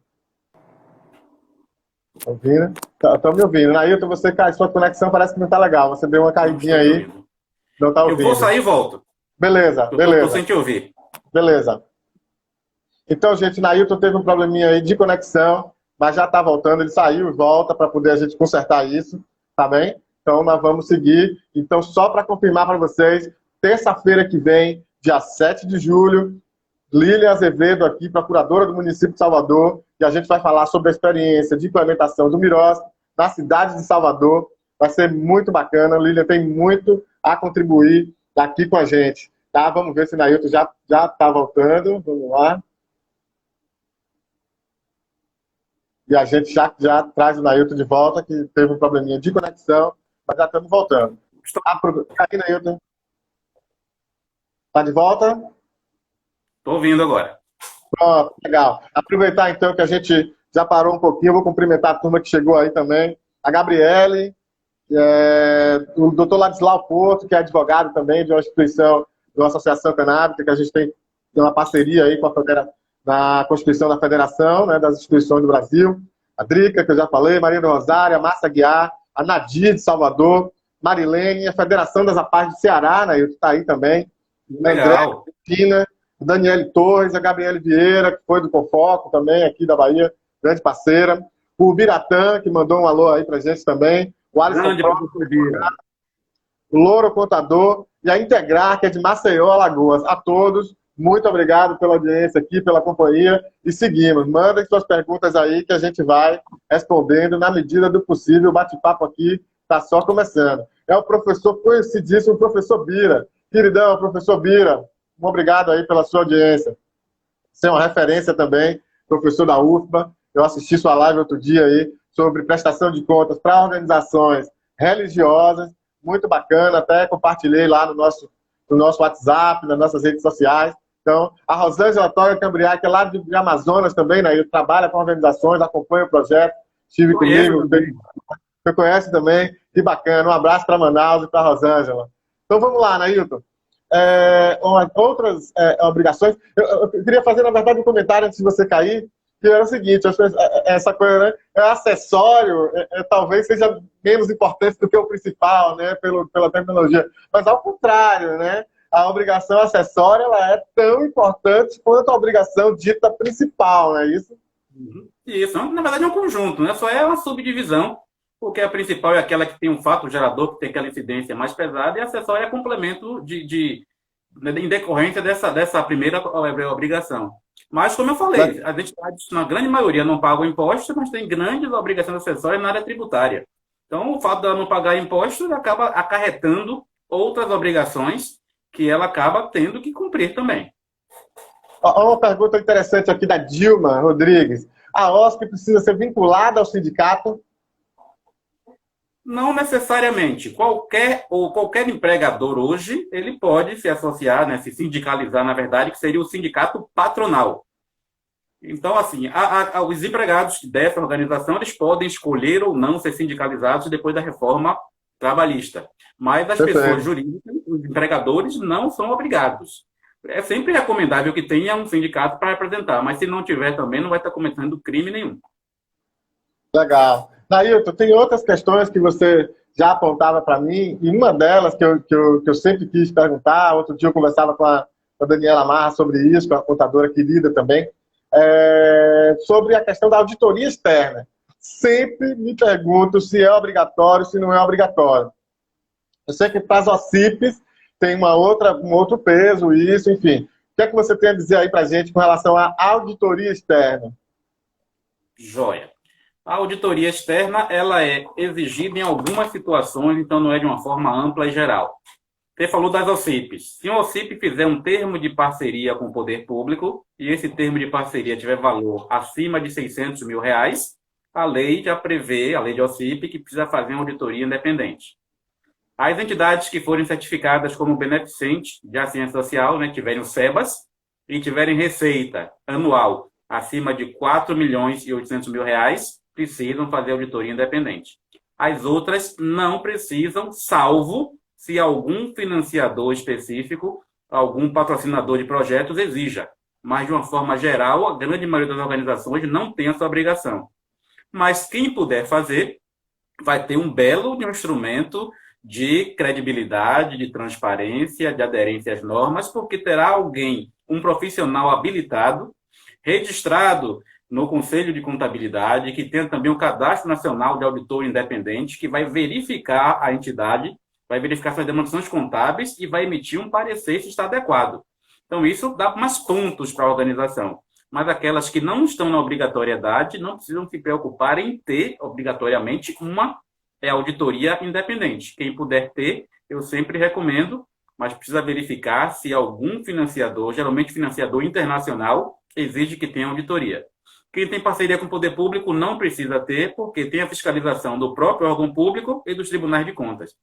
Ouvindo? Estão me ouvindo. Nailton, você caiu. Sua conexão parece que não está legal. Você deu uma caidinha aí. Não está ouvindo. Eu vou sair e volto. Beleza, beleza. Estou sem te ouvir. Beleza. Então, gente, Nailton teve um probleminha aí de conexão, mas já está voltando. Ele saiu e volta para poder a gente consertar isso. Tá bem? Então, nós vamos seguir. Então, só para confirmar para vocês, terça-feira que vem, dia 7 de julho, Lília Azevedo aqui, procuradora do município de Salvador, e a gente vai falar sobre a experiência de implementação do Miros na cidade de Salvador. Vai ser muito bacana. Lília tem muito a contribuir aqui com a gente. Tá? Vamos ver se Nailton já está voltando. Vamos lá. E a gente já traz o Nailton de volta, que teve um probleminha de conexão, mas já estamos voltando. Aí, Nailton. Está de volta? Estou ouvindo agora. Pronto, legal. Aproveitar então que a gente já parou um pouquinho, eu vou cumprimentar a turma que chegou aí também. A Gabriele, o doutor Ladislau Porto, que é advogado também de uma instituição, de uma associação canábica, que a gente tem uma parceria aí com na Constituição da Federação, né, das instituições do Brasil. A Drica, que eu já falei, Maria do Rosário, a Márcia Guiar, a Nadir de Salvador, Marilene, a Federação das APARs de Ceará, né, que está aí também. Legal. André, a Daniele Torres, a Gabriele Vieira, que foi do Confoco também, aqui da Bahia, grande parceira. O Biratã, que mandou um alô aí pra gente também. O Alisson o Louro Contador e a Integrar, que é de Maceió, Alagoas. A todos, muito obrigado pela audiência aqui, pela companhia. E seguimos. Mandem suas perguntas aí que a gente vai respondendo na medida do possível. O bate-papo aqui está só começando. É o professor conhecidíssimo, professor Bira. Queridão, professor Bira. um obrigado aí pela sua audiência. Você é uma referência também, professor da UFBA. Eu assisti sua live outro dia aí sobre prestação de contas para organizações religiosas, muito bacana, até compartilhei lá no nosso WhatsApp, nas nossas redes sociais. Então, a Rosângela Toga Cambriá, que é lá de Amazonas também, né? Ele trabalha com organizações, acompanha o projeto, estive comigo, você conhece também, que bacana. Um abraço para Manaus e para a Rosângela. Então, vamos lá, Nailton. Outras obrigações. Eu queria fazer, na verdade, um comentário antes de você cair, que era o seguinte, essa coisa, né, acessório, talvez seja menos importante do que o principal, né, pela tecnologia. Mas, ao contrário, né, a obrigação acessória ela é tão importante quanto a obrigação dita principal, não é isso? Isso, na verdade é um conjunto, né? Só é uma subdivisão, porque a principal é aquela que tem um fato gerador, que tem aquela incidência mais pesada, e a acessória é complemento em decorrência dessa primeira obrigação. Mas, como eu falei, as entidades, na grande maioria, não pagam impostos, mas tem grandes obrigações acessórias na área tributária. Então, o fato de ela não pagar impostos acaba acarretando outras obrigações que ela acaba tendo que cumprir também. Uma pergunta interessante aqui da Dilma Rodrigues. A OSP precisa ser vinculada ao sindicato? Não necessariamente. Qualquer empregador hoje, ele pode se associar, né, se sindicalizar, na verdade, que seria o sindicato patronal. Então, assim, os empregados dessa organização, eles podem escolher ou não ser sindicalizados depois da reforma trabalhista. Mas as pessoas jurídicas, os empregadores, não são obrigados. É sempre recomendável que tenha um sindicato para representar, mas se não tiver também, não vai estar cometendo crime nenhum. Legal. Nailton, tem outras questões que você já apontava para mim, e uma delas que eu sempre quis perguntar, outro dia eu conversava com a Daniela Marra sobre isso, com a contadora querida também, sobre a questão da auditoria externa. Sempre me pergunto se é obrigatório, se não é obrigatório. Eu sei que para as OCIPs tem um outro peso, isso, enfim. O que é que você tem a dizer aí para a gente com relação à auditoria externa? Joia. A auditoria externa, ela é exigida em algumas situações, então não é de uma forma ampla e geral. Você falou das OCIPs. Se uma OCIP fizer um termo de parceria com o poder público, e esse termo de parceria tiver valor acima de R$600 mil, a lei já prevê, a lei de OCIP, que precisa fazer uma auditoria independente. As entidades que forem certificadas como beneficente de assistência social, né, tiverem o SEBAS, e tiverem receita anual acima de R$4.800.000, precisam fazer auditoria independente. As outras não precisam, salvo se algum financiador específico, algum patrocinador de projetos exija. Mas, de uma forma geral, a grande maioria das organizações não tem essa obrigação. Mas quem puder fazer, vai ter um belo instrumento de credibilidade, de transparência, de aderência às normas, porque terá alguém, um profissional habilitado, registrado no Conselho de Contabilidade, que tem também o Cadastro Nacional de Auditor Independente, que vai verificar a entidade, vai verificar suas demonstrações contábeis e vai emitir um parecer se está adequado. Então, isso dá mais pontos para a organização. Mas aquelas que não estão na obrigatoriedade não precisam se preocupar em ter, obrigatoriamente, uma auditoria independente. Quem puder ter, eu sempre recomendo, mas precisa verificar se algum financiador, geralmente financiador internacional, exige que tenha auditoria. Quem tem parceria com o poder público não precisa ter, porque tem a fiscalização do próprio órgão público e dos tribunais de contas.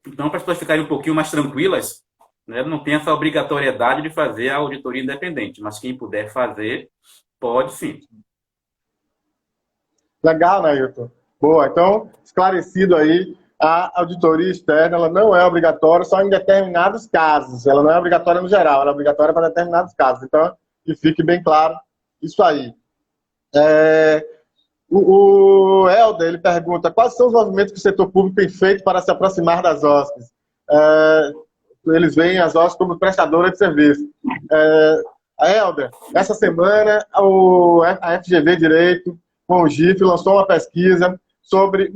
Então, para as pessoas ficarem um pouquinho mais tranquilas, né, não tem essa obrigatoriedade de fazer a auditoria independente, mas quem puder fazer, pode sim. Legal, Nailton. Boa, então, esclarecido aí, a auditoria externa ela não é obrigatória só em determinados casos, ela não é obrigatória no geral, ela é obrigatória para determinados casos. Então, que fique bem claro isso aí. O Helder, ele pergunta, quais são os movimentos que o setor público tem feito para se aproximar das OSCs? Eles veem as OSCs como prestadora de serviço. Helder, essa semana a FGV Direito, com o GIF, lançou uma pesquisa sobre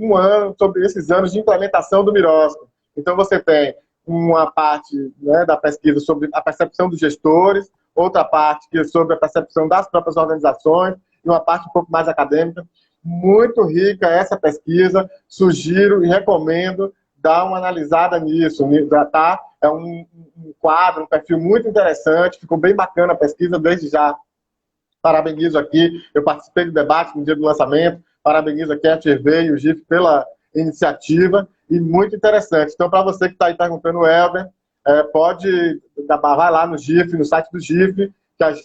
esses anos de implementação do MIROSCO. Então, você tem uma parte, né, da pesquisa sobre a percepção dos gestores, outra parte que é sobre a percepção das próprias organizações, e uma parte um pouco mais acadêmica. Muito rica essa pesquisa, sugiro e recomendo, dá uma analisada nisso, tá? É um quadro, um perfil muito interessante, ficou bem bacana a pesquisa, desde já parabenizo aqui, eu participei do debate no dia do lançamento, parabenizo aqui a FGV e o GIF pela iniciativa, e muito interessante. Então, para você que está aí perguntando, Helder, vai lá no GIF, no site do GIF,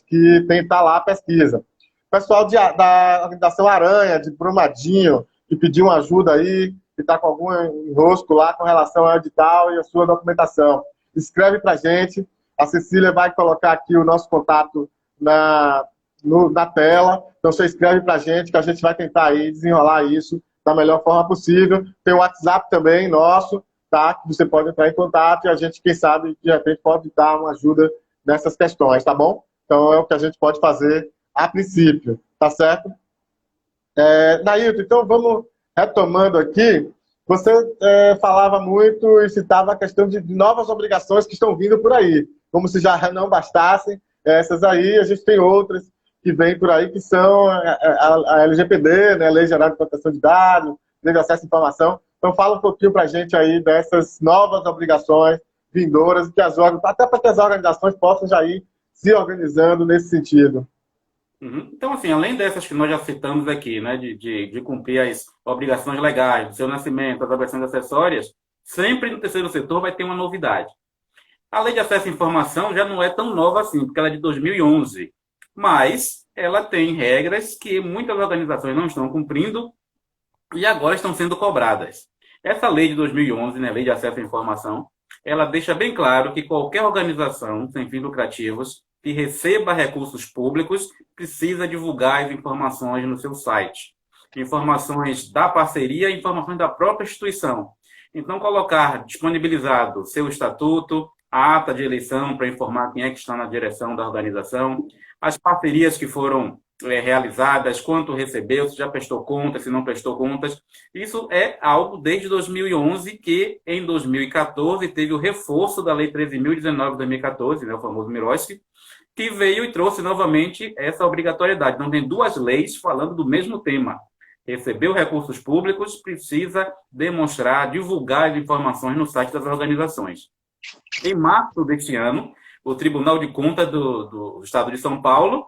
que tá lá a pesquisa. O pessoal da Organização Aranha, de Brumadinho, que pediu uma ajuda aí, que está com algum enrosco lá com relação ao edital e a sua documentação. Escreve para a gente, a Cecília vai colocar aqui o nosso contato na tela, então você escreve para a gente, que a gente vai tentar aí desenrolar isso da melhor forma possível. Tem o WhatsApp também nosso, tá? Que você pode entrar em contato e a gente, quem sabe, de repente pode dar uma ajuda nessas questões, tá bom? Então é o que a gente pode fazer a princípio, tá certo? Nailton, então vamos retomando aqui. Você falava muito e citava a questão de novas obrigações que estão vindo por aí. Como se já não bastassem essas aí, a gente tem outras que vêm por aí, que são a LGPD, né, Lei Geral de Proteção de Dados, Lei de Acesso à Informação. Então fala um pouquinho para a gente aí dessas novas obrigações vindouras, até para que as organizações possam já ir se organizando nesse sentido. Então, assim, além dessas que nós já citamos aqui, né, de cumprir as obrigações legais, do seu nascimento, as obrigações acessórias, sempre no terceiro setor vai ter uma novidade. A Lei de Acesso à Informação já não é tão nova assim, porque ela é de 2011, mas ela tem regras que muitas organizações não estão cumprindo e agora estão sendo cobradas. Essa lei de 2011, né, Lei de Acesso à Informação, ela deixa bem claro que qualquer organização sem fins lucrativos que receba recursos públicos precisa divulgar as informações no seu site. Informações da parceria e informações da própria instituição. Então, disponibilizado seu estatuto, a ata de eleição para informar quem é que está na direção da organização, as parcerias que foram realizadas, quanto recebeu, se já prestou contas, se não prestou contas. Isso é algo desde 2011, que em 2014 teve o reforço da Lei 13.019 de 2014, né, o famoso Miroski, que veio e trouxe novamente essa obrigatoriedade. Então, tem duas leis falando do mesmo tema. Recebeu recursos públicos, precisa demonstrar, divulgar as informações no site das organizações. Em março deste ano, o Tribunal de Contas do Estado de São Paulo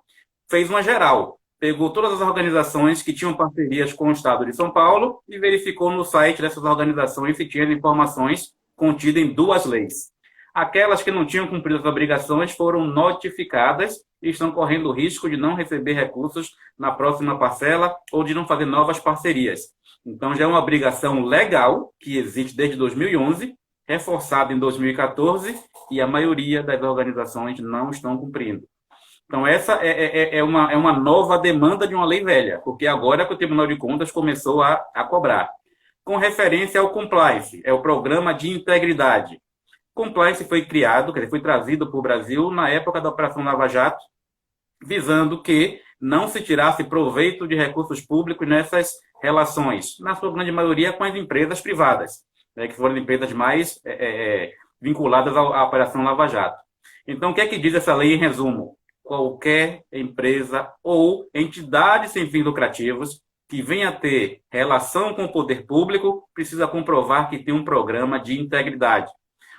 fez uma geral. Pegou todas as organizações que tinham parcerias com o Estado de São Paulo e verificou no site dessas organizações se tinham informações contidas em duas leis. Aquelas que não tinham cumprido as obrigações foram notificadas e estão correndo o risco de não receber recursos na próxima parcela ou de não fazer novas parcerias. Então, já é uma obrigação legal que existe desde 2011, reforçada em 2014, e a maioria das organizações não estão cumprindo. Então, essa é uma nova demanda de uma lei velha, porque agora que o Tribunal de Contas começou a cobrar. Com referência ao compliance, é o Programa de Integridade. Compliance foi criado, foi trazido para o Brasil na época da Operação Lava Jato, visando que não se tirasse proveito de recursos públicos nessas relações, na sua grande maioria com as empresas privadas, né, que foram empresas mais vinculadas à Operação Lava Jato. Então, o que é que diz essa lei em resumo? Qualquer empresa ou entidade sem fins lucrativos que venha a ter relação com o poder público precisa comprovar que tem um programa de integridade.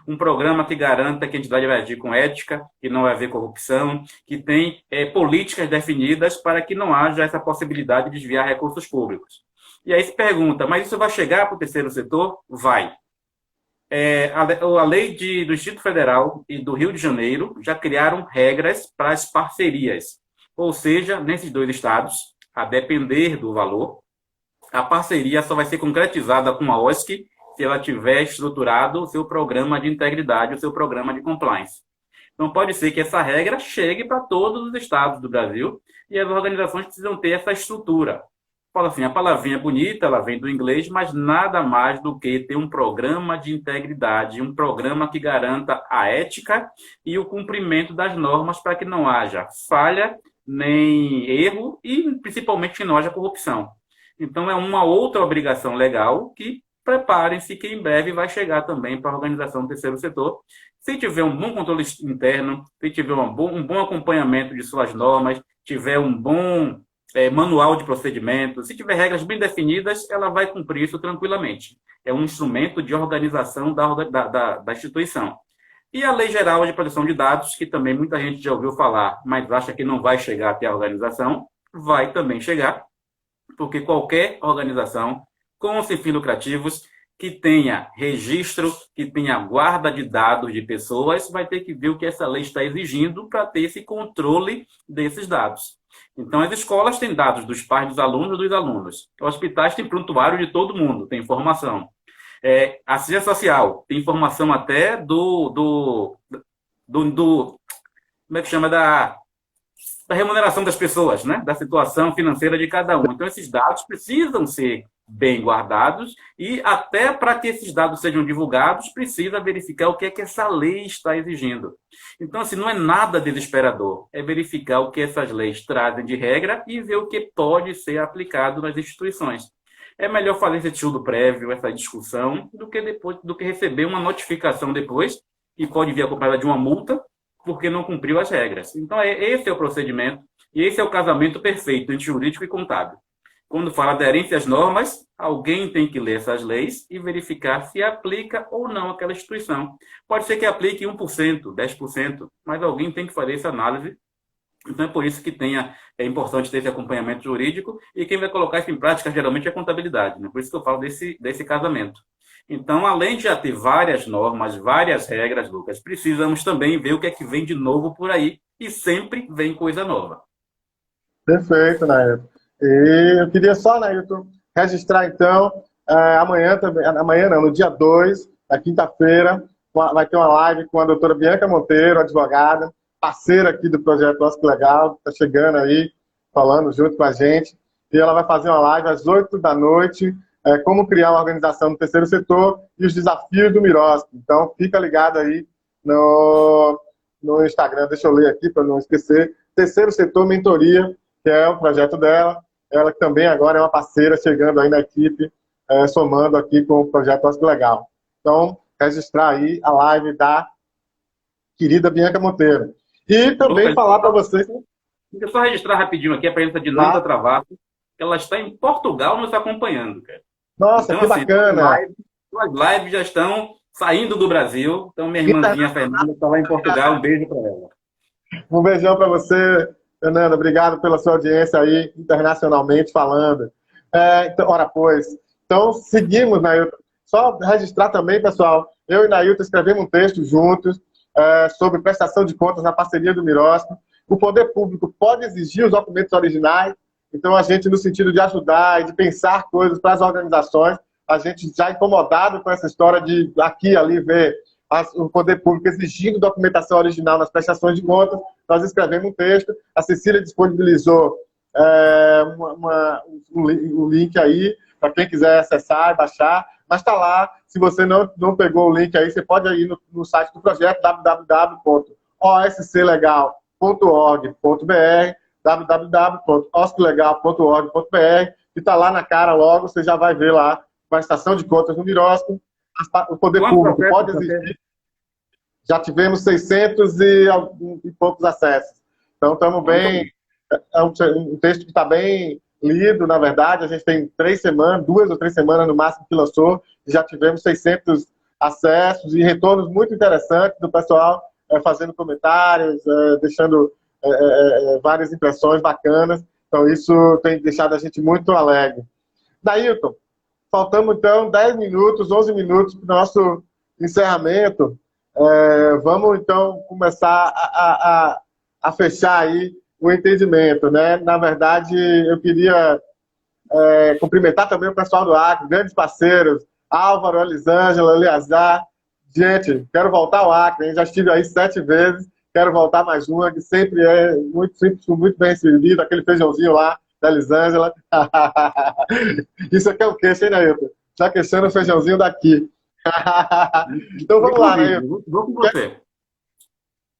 Um programa que garanta que a entidade vai agir com ética, que não vai haver corrupção, que tem políticas definidas para que não haja essa possibilidade de desviar recursos públicos. E aí se pergunta, mas isso vai chegar para o terceiro setor? Vai. A lei do Distrito Federal e do Rio de Janeiro já criaram regras para as parcerias. Ou seja, nesses dois estados, a depender do valor, a parceria só vai ser concretizada com a OSC se ela tiver estruturado o seu programa de integridade, o seu programa de compliance. Então, pode ser que essa regra chegue para todos os estados do Brasil e as organizações precisam ter essa estrutura. Fala assim, a palavrinha é bonita, ela vem do inglês, mas nada mais do que ter um programa de integridade, um programa que garanta a ética e o cumprimento das normas para que não haja falha, nem erro e, principalmente, que não haja corrupção. Então, é uma outra obrigação legal que preparem-se que em breve vai chegar também para a organização do terceiro setor. Se tiver um bom controle interno, se tiver um bom acompanhamento de suas normas, tiver um bom manual de procedimentos. Se tiver regras bem definidas, ela vai cumprir isso tranquilamente. É um instrumento de organização da instituição. E a Lei Geral de Proteção de Dados, que também muita gente já ouviu falar, mas acha que não vai chegar até a organização, vai também chegar, porque qualquer organização com fins lucrativos que tenha registro, que tenha guarda de dados de pessoas, vai ter que ver o que essa lei está exigindo para ter esse controle desses dados. Então, as escolas têm dados dos pais dos alunos. Os hospitais têm prontuário de todo mundo, tem informação. A assistência social tem informação até como é que chama, da remuneração das pessoas, né? Da situação financeira de cada um. Então, esses dados precisam ser bem guardados e até para que esses dados sejam divulgados, precisa verificar o que é que essa lei está exigindo. Então, assim, não é nada desesperador, é verificar o que essas leis trazem de regra e ver o que pode ser aplicado nas instituições. É melhor fazer esse estudo prévio, essa discussão, do que receber uma notificação depois, que pode vir acompanhada de uma multa, porque não cumpriu as regras. Então, esse é o procedimento, e esse é o casamento perfeito entre jurídico e contábil. Quando fala aderência às normas, alguém tem que ler essas leis e verificar se aplica ou não aquela instituição. Pode ser que aplique 1%, 10%, mas alguém tem que fazer essa análise. Então, é por isso que é importante ter esse acompanhamento jurídico, e quem vai colocar isso em prática, geralmente, é a contabilidade. Né? Por isso que eu falo desse casamento. Então, além de já ter várias normas, várias regras, Lucas, precisamos também ver o que é que vem de novo por aí, e sempre vem coisa nova. Perfeito, Nailton. E eu queria só, Nailton, registrar, então, amanhã não, no dia 2, na quinta-feira, vai ter uma live com a doutora Bianca Monteiro, advogada, parceira aqui do projeto Nosso Legal, que está chegando aí, falando junto com a gente, e ela vai fazer uma live às 8 da noite, como criar uma organização no terceiro setor e os desafios do Mirosp. Então, fica ligado aí no Instagram, deixa eu ler aqui para não esquecer, Terceiro Setor Mentoria, que é o projeto dela, ela que também agora é uma parceira, chegando aí na equipe, somando aqui com o projeto Nosso Legal. Então, registrar aí a live da querida Bianca Monteiro. E também falar para vocês... Deixa eu só registrar rapidinho aqui a presença de Nanda Travasso. Ela está em Portugal nos acompanhando, cara. Nossa, então, que assim, bacana! As lives já estão saindo do Brasil. Então, minha irmãzinha Fernanda está lá em Portugal. Um beijo para ela. Um beijão para você, Fernanda. Obrigado pela sua audiência aí, internacionalmente falando. Então, ora, pois. Então, seguimos, Nailton. Só registrar também, pessoal, eu e Nailton escrevemos um texto juntos sobre prestação de contas na parceria do Mirosp. O poder público pode exigir os documentos originais. Então, a gente, no sentido de ajudar e de pensar coisas para as organizações, a gente já incomodado com essa história de aqui e ali ver o poder público exigindo documentação original nas prestações de contas, nós escrevemos um texto, a Cecília disponibilizou um link aí, para quem quiser acessar e baixar, mas está lá, se você não pegou o link aí, você pode ir no site do projeto, www.osclegal.org.br, www.osclegal.org.br, e está lá na cara logo, você já vai ver lá a estação de contas no Mirosp. O poder público pode existir. Já tivemos 600 e poucos acessos. Então, estamos bem... É um texto que está bem lido, na verdade. A gente tem 3 semanas, 2 ou 3 semanas no máximo que lançou, e já tivemos 600 acessos e retornos muito interessantes do pessoal fazendo comentários, deixando várias impressões bacanas. Então, isso tem deixado a gente muito alegre. Nailton, faltamos, então, 10 minutos, 11 minutos para o nosso encerramento. Vamos, então, começar a fechar aí o entendimento, né? Na verdade, eu queria cumprimentar também o pessoal do Acre, grandes parceiros, Álvaro, Elisângela, Eleazar. Gente, quero voltar ao Acre, hein? Já estive aí 7 vezes, quero voltar mais uma, que sempre muito bem servido, aquele feijãozinho lá da Elisângela. Isso aqui é o queixo, hein, Nailton? Já queixando o feijãozinho daqui. Então vamos lá, Nailton. Vou com você.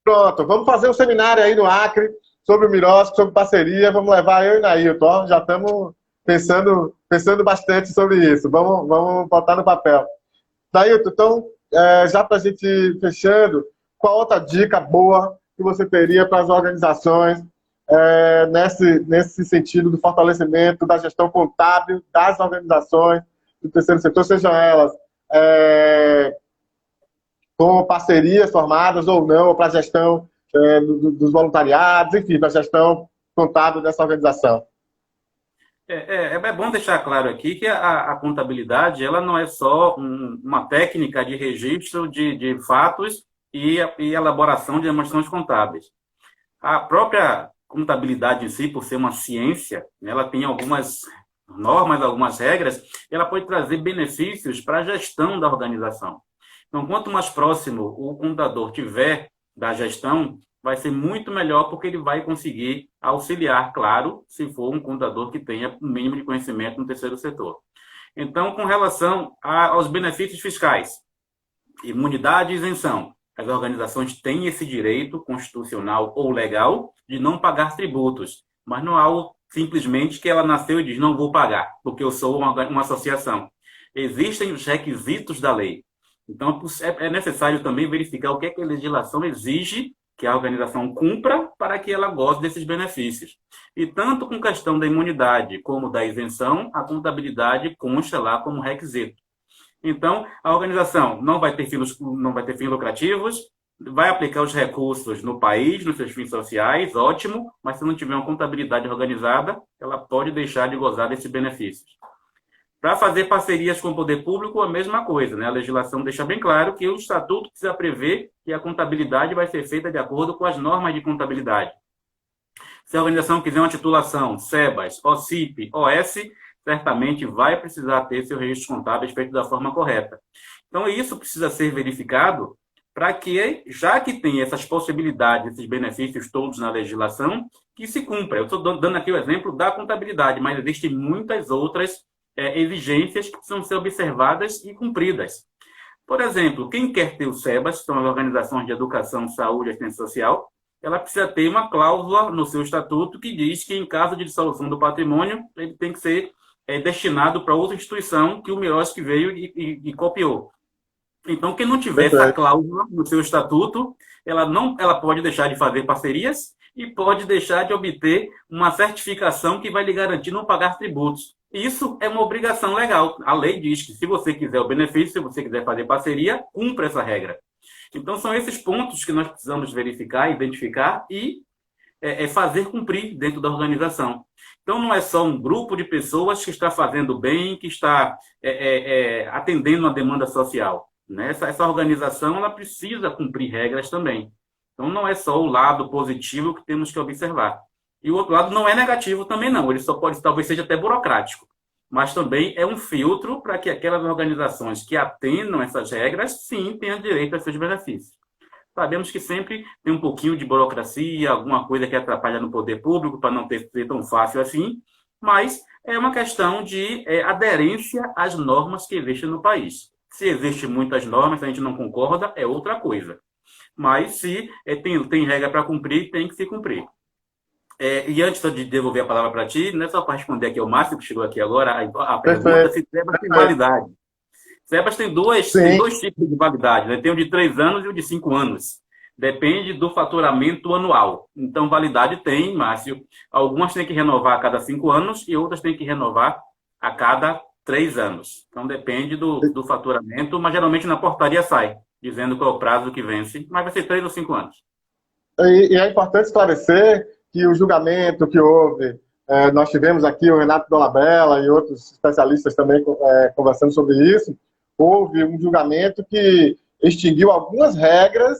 Pronto, vamos fazer um seminário aí no Acre sobre o Mirosp, sobre parceria. Vamos levar eu e Nailton. Já estamos pensando bastante sobre isso. Vamos botar no papel. Nailton, então, já para a gente ir fechando, qual outra dica boa que você teria para as organizações nesse sentido do fortalecimento da gestão contábil das organizações do terceiro setor, sejam elas com parcerias formadas ou não, para a gestão dos voluntariados, enfim, da gestão contábil dessa organização. É bom deixar claro aqui que a contabilidade ela não é só uma técnica de registro de fatos e elaboração de demonstrações contábeis. A própria contabilidade em si, por ser uma ciência, ela tem algumas normas, algumas regras, e ela pode trazer benefícios para a gestão da organização. Então, quanto mais próximo o contador tiver da gestão, vai ser muito melhor, porque ele vai conseguir auxiliar, claro, se for um contador que tenha um mínimo de conhecimento no terceiro setor. Então, com relação aos benefícios fiscais, imunidade e isenção, as organizações têm esse direito constitucional ou legal de não pagar tributos, mas não há algo simplesmente que ela nasceu e diz, não vou pagar, porque eu sou uma associação. Existem os requisitos da lei. Então, é necessário também verificar o que é que a legislação exige que a organização cumpra para que ela goze desses benefícios. E tanto com questão da imunidade como da isenção, a contabilidade consta lá como requisito. Então, a organização não vai ter fins lucrativos, vai aplicar os recursos no país, nos seus fins sociais, ótimo, mas se não tiver uma contabilidade organizada, ela pode deixar de gozar desses benefícios. Para fazer parcerias com o poder público, a mesma coisa, né? A legislação deixa bem claro que o estatuto precisa prever que a contabilidade vai ser feita de acordo com as normas de contabilidade. Se a organização quiser uma titulação, SEBAS, OCIP, OS, certamente vai precisar ter seu registro contábil feito da forma correta. Então, isso precisa ser verificado para que, já que tem essas possibilidades, esses benefícios todos na legislação, que se cumpra. Eu estou dando aqui o exemplo da contabilidade, mas existem muitas outras exigências que precisam ser observadas e cumpridas. Por exemplo, quem quer ter o SEBAS, que são as organizações de educação, saúde e assistência social, ela precisa ter uma cláusula no seu estatuto que diz que, em caso de dissolução do patrimônio, ele tem que ser destinado para outra instituição que o Mirosky veio e copiou. Então, quem não tiver essa cláusula no seu estatuto, ela pode deixar de fazer parcerias e pode deixar de obter uma certificação que vai lhe garantir não pagar tributos. Isso é uma obrigação legal. A lei diz que se você quiser o benefício, se você quiser fazer parceria, cumpra essa regra. Então, são esses pontos que nós precisamos verificar, identificar e fazer cumprir dentro da organização. Então, não é só um grupo de pessoas que está fazendo bem, que está atendendo a demanda social. Né? Essa organização ela precisa cumprir regras também. Então, não é só o lado positivo que temos que observar. E o outro lado não é negativo também, não. Ele só pode, talvez seja até burocrático. Mas também é um filtro para que aquelas organizações que atendam essas regras, sim, tenham direito a seus benefícios. Sabemos que sempre tem um pouquinho de burocracia, alguma coisa que atrapalha no poder público, para não ser tão fácil assim, mas é uma questão de aderência às normas que existem no país. Se existem muitas normas, se a gente não concorda, é outra coisa. Mas se tem regra para cumprir, tem que se cumprir. E antes de devolver a palavra para ti, não é só para responder aqui ao Márcio, que chegou aqui agora, a pergunta se SEBAS tem validade. SEBAS tem dois tipos de validade, né? Tem o de 3 anos e o de 5 anos. Depende do faturamento anual. Então, validade tem, Márcio. Algumas têm que renovar a cada 5 anos e outras têm que renovar a cada 3 anos. Então, depende do faturamento, mas geralmente na portaria sai, dizendo qual é o prazo que vence, mas vai ser 3 ou 5 anos. E é importante esclarecer que o julgamento que houve, nós tivemos aqui o Renato Dolabella e outros especialistas também conversando sobre isso, houve um julgamento que extinguiu algumas regras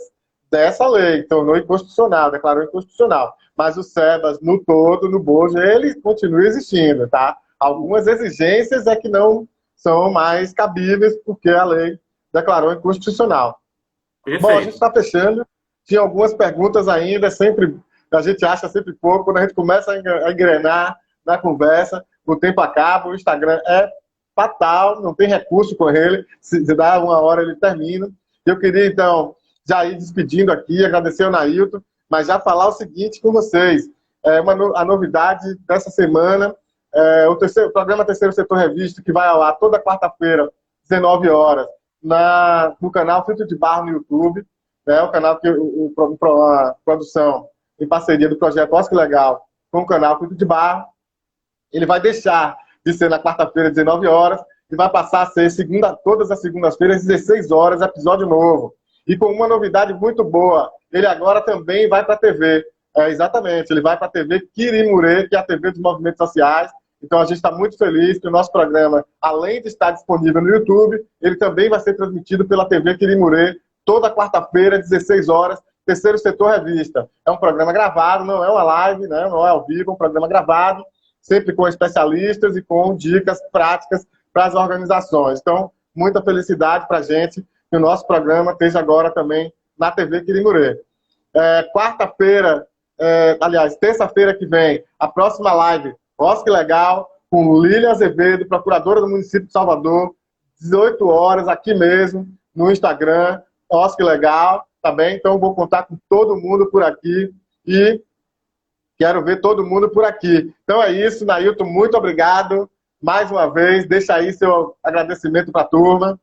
dessa lei, tornou inconstitucional, declarou inconstitucional. Mas o SEBAS, no todo, no bojo, ele continua existindo, tá? Algumas exigências é que não são mais cabíveis porque a lei declarou inconstitucional. Perfeito. Bom, a gente está fechando. Tinha algumas perguntas ainda, a gente acha sempre pouco, quando a gente começa a engrenar na conversa, o tempo acaba, o Instagram é fatal, não tem recurso com ele, se dá 1 hora ele termina. Eu queria, então, já ir despedindo aqui, agradecer ao Nailton, mas já falar o seguinte com vocês, a novidade dessa semana, o programa Terceiro Setor Revista, que vai ao ar toda quarta-feira, 19 horas, no canal Filtro de Barro no YouTube, né, o canal que a produção em parceria do projeto Oscar Legal com o canal Cuido de Barro. Ele vai deixar de ser na quarta-feira, 19 horas, e vai passar a ser todas as segundas-feiras, 16 horas, episódio novo. E com uma novidade muito boa, ele agora também vai para a TV. Exatamente, ele vai para a TV Quirimurê, que é a TV dos movimentos sociais. Então a gente está muito feliz que o nosso programa, além de estar disponível no YouTube, ele também vai ser transmitido pela TV Quirimurê, toda quarta-feira, 16 horas, Terceiro Setor Revista. É um programa gravado, não é uma live, né? Não é ao vivo, é um programa gravado, sempre com especialistas e com dicas práticas para as organizações. Então, muita felicidade para a gente que o nosso programa esteja agora também na TV Quirimurê. Quarta-feira, aliás, terça-feira que vem, a próxima live, Oscar Legal, com Lília Azevedo, procuradora do município de Salvador, 18 horas, aqui mesmo, no Instagram, Oscar Legal, tá bem? Então, vou contar com todo mundo por aqui e quero ver todo mundo por aqui. Então é isso, Nailton, muito obrigado mais uma vez. Deixa aí seu agradecimento para a turma.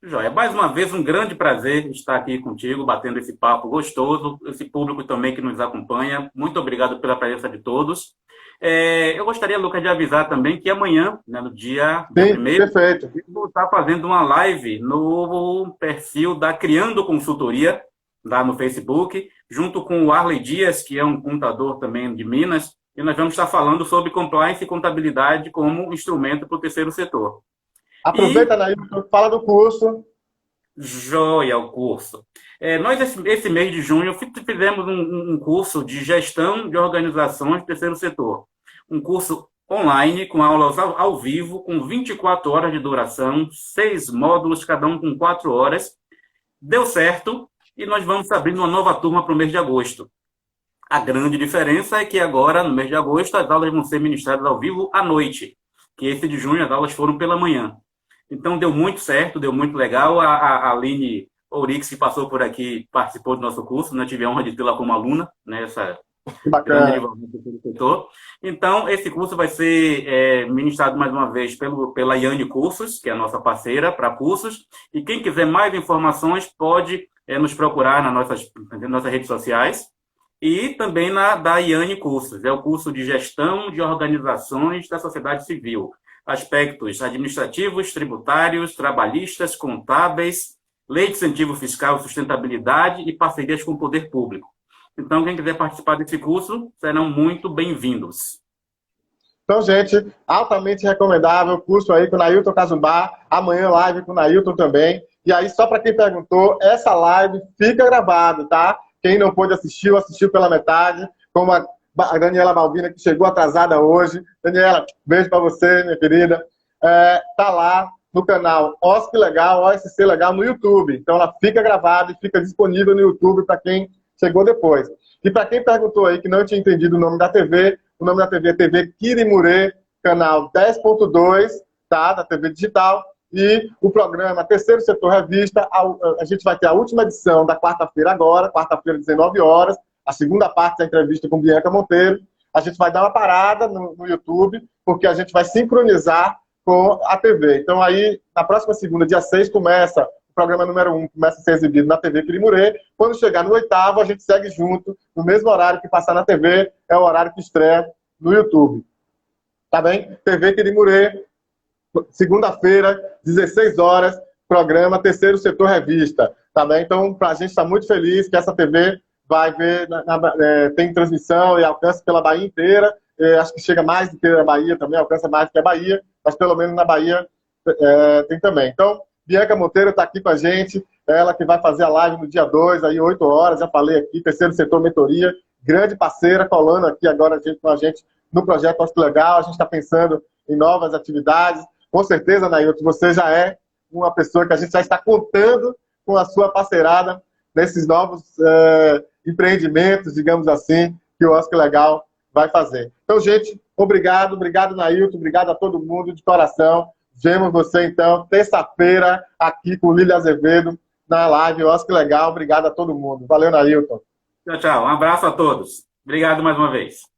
Joia, mais uma vez um grande prazer estar aqui contigo, batendo esse papo gostoso, esse público também que nos acompanha. Muito obrigado pela presença de todos. Eu gostaria, Lucas, de avisar também que amanhã, né, no dia 1º, perfeito. vou estar fazendo uma live no perfil da Criando Consultoria, lá no Facebook, junto com o Arley Dias, que é um contador também de Minas, e nós vamos estar falando sobre compliance e contabilidade como instrumento para o terceiro setor. Aproveita, Nailton, fala do curso. Joia, o curso. Nós, esse mês de junho, fizemos um curso de gestão de organizações do terceiro setor. Um curso online, com aulas ao vivo, com 24 horas de duração, 6 módulos, cada um com 4 horas. Deu certo e nós vamos abrir uma nova turma para o mês de agosto. A grande diferença é que agora, no mês de agosto, as aulas vão ser ministradas ao vivo à noite, que esse de junho as aulas foram pela manhã. Então, deu muito certo, deu muito legal. A Aline Ourix, que passou por aqui, participou do nosso curso, né? Tive a honra de tê-la como aluna, nessa grande desenvolvimento do setor. Então, esse curso vai ser ministrado mais uma vez pela Iane Cursos, que é a nossa parceira para cursos. E quem quiser mais informações pode nos procurar nas nossas redes sociais. E também da Iane Cursos, é o curso de gestão de organizações da sociedade civil. Aspectos administrativos, tributários, trabalhistas, contábeis, lei de incentivo fiscal, sustentabilidade e parcerias com o poder público. Então, quem quiser participar desse curso, serão muito bem-vindos. Então, gente, altamente recomendável o curso aí com o Nailton Cazumbar. Amanhã live com o Nailton também. E aí, só para quem perguntou, essa live fica gravada, tá? Quem não pôde assistir, assistiu pela metade, como a Daniela Malvina, que chegou atrasada hoje. Daniela, beijo para você, minha querida. Tá lá no canal OSC Legal, OSC Legal, no YouTube. Então, ela fica gravada e fica disponível no YouTube para quem chegou depois. E para quem perguntou aí que não tinha entendido o nome da TV, o nome da TV é TV Quirimurê, canal 10.2, tá? Da TV digital. E o programa Terceiro Setor Revista, a gente vai ter a última edição da quarta-feira agora, quarta-feira, 19 horas, a segunda parte da entrevista com Bianca Monteiro. A gente vai dar uma parada no YouTube, porque a gente vai sincronizar com a TV. Então aí, na próxima segunda, dia 6, começa o programa número 1, começa a ser exibido na TV Quirimurê. Quando chegar no 8º, a gente segue junto, no mesmo horário que passar na TV, é o horário que estreia no YouTube. Tá bem? TV Quirimurê, segunda-feira, 16 horas, programa Terceiro Setor Revista, tá bem? Então, a gente está muito feliz que essa TV vai ver, tem transmissão e alcança pela Bahia inteira, acho que chega mais do que a Bahia também, alcança mais do que a Bahia, mas pelo menos na Bahia tem também. Então, Bianca Monteiro está aqui com a gente, ela que vai fazer a live no dia 2, aí 8 horas, já falei aqui, Terceiro Setor Mentoria, grande parceira, colando aqui agora com a gente no projeto Oscar Legal, a gente está pensando em novas atividades. Com certeza, Nailton, você já é uma pessoa que a gente já está contando com a sua parceirada nesses novos empreendimentos, digamos assim, que o Oscar Legal vai fazer. Então, gente, obrigado, Nailton, obrigado a todo mundo de coração. Vemos você, então, terça-feira, aqui com Lília Azevedo, na live Oscar Legal. Obrigado a todo mundo. Valeu, Nailton. Tchau, tchau. Um abraço a todos. Obrigado mais uma vez.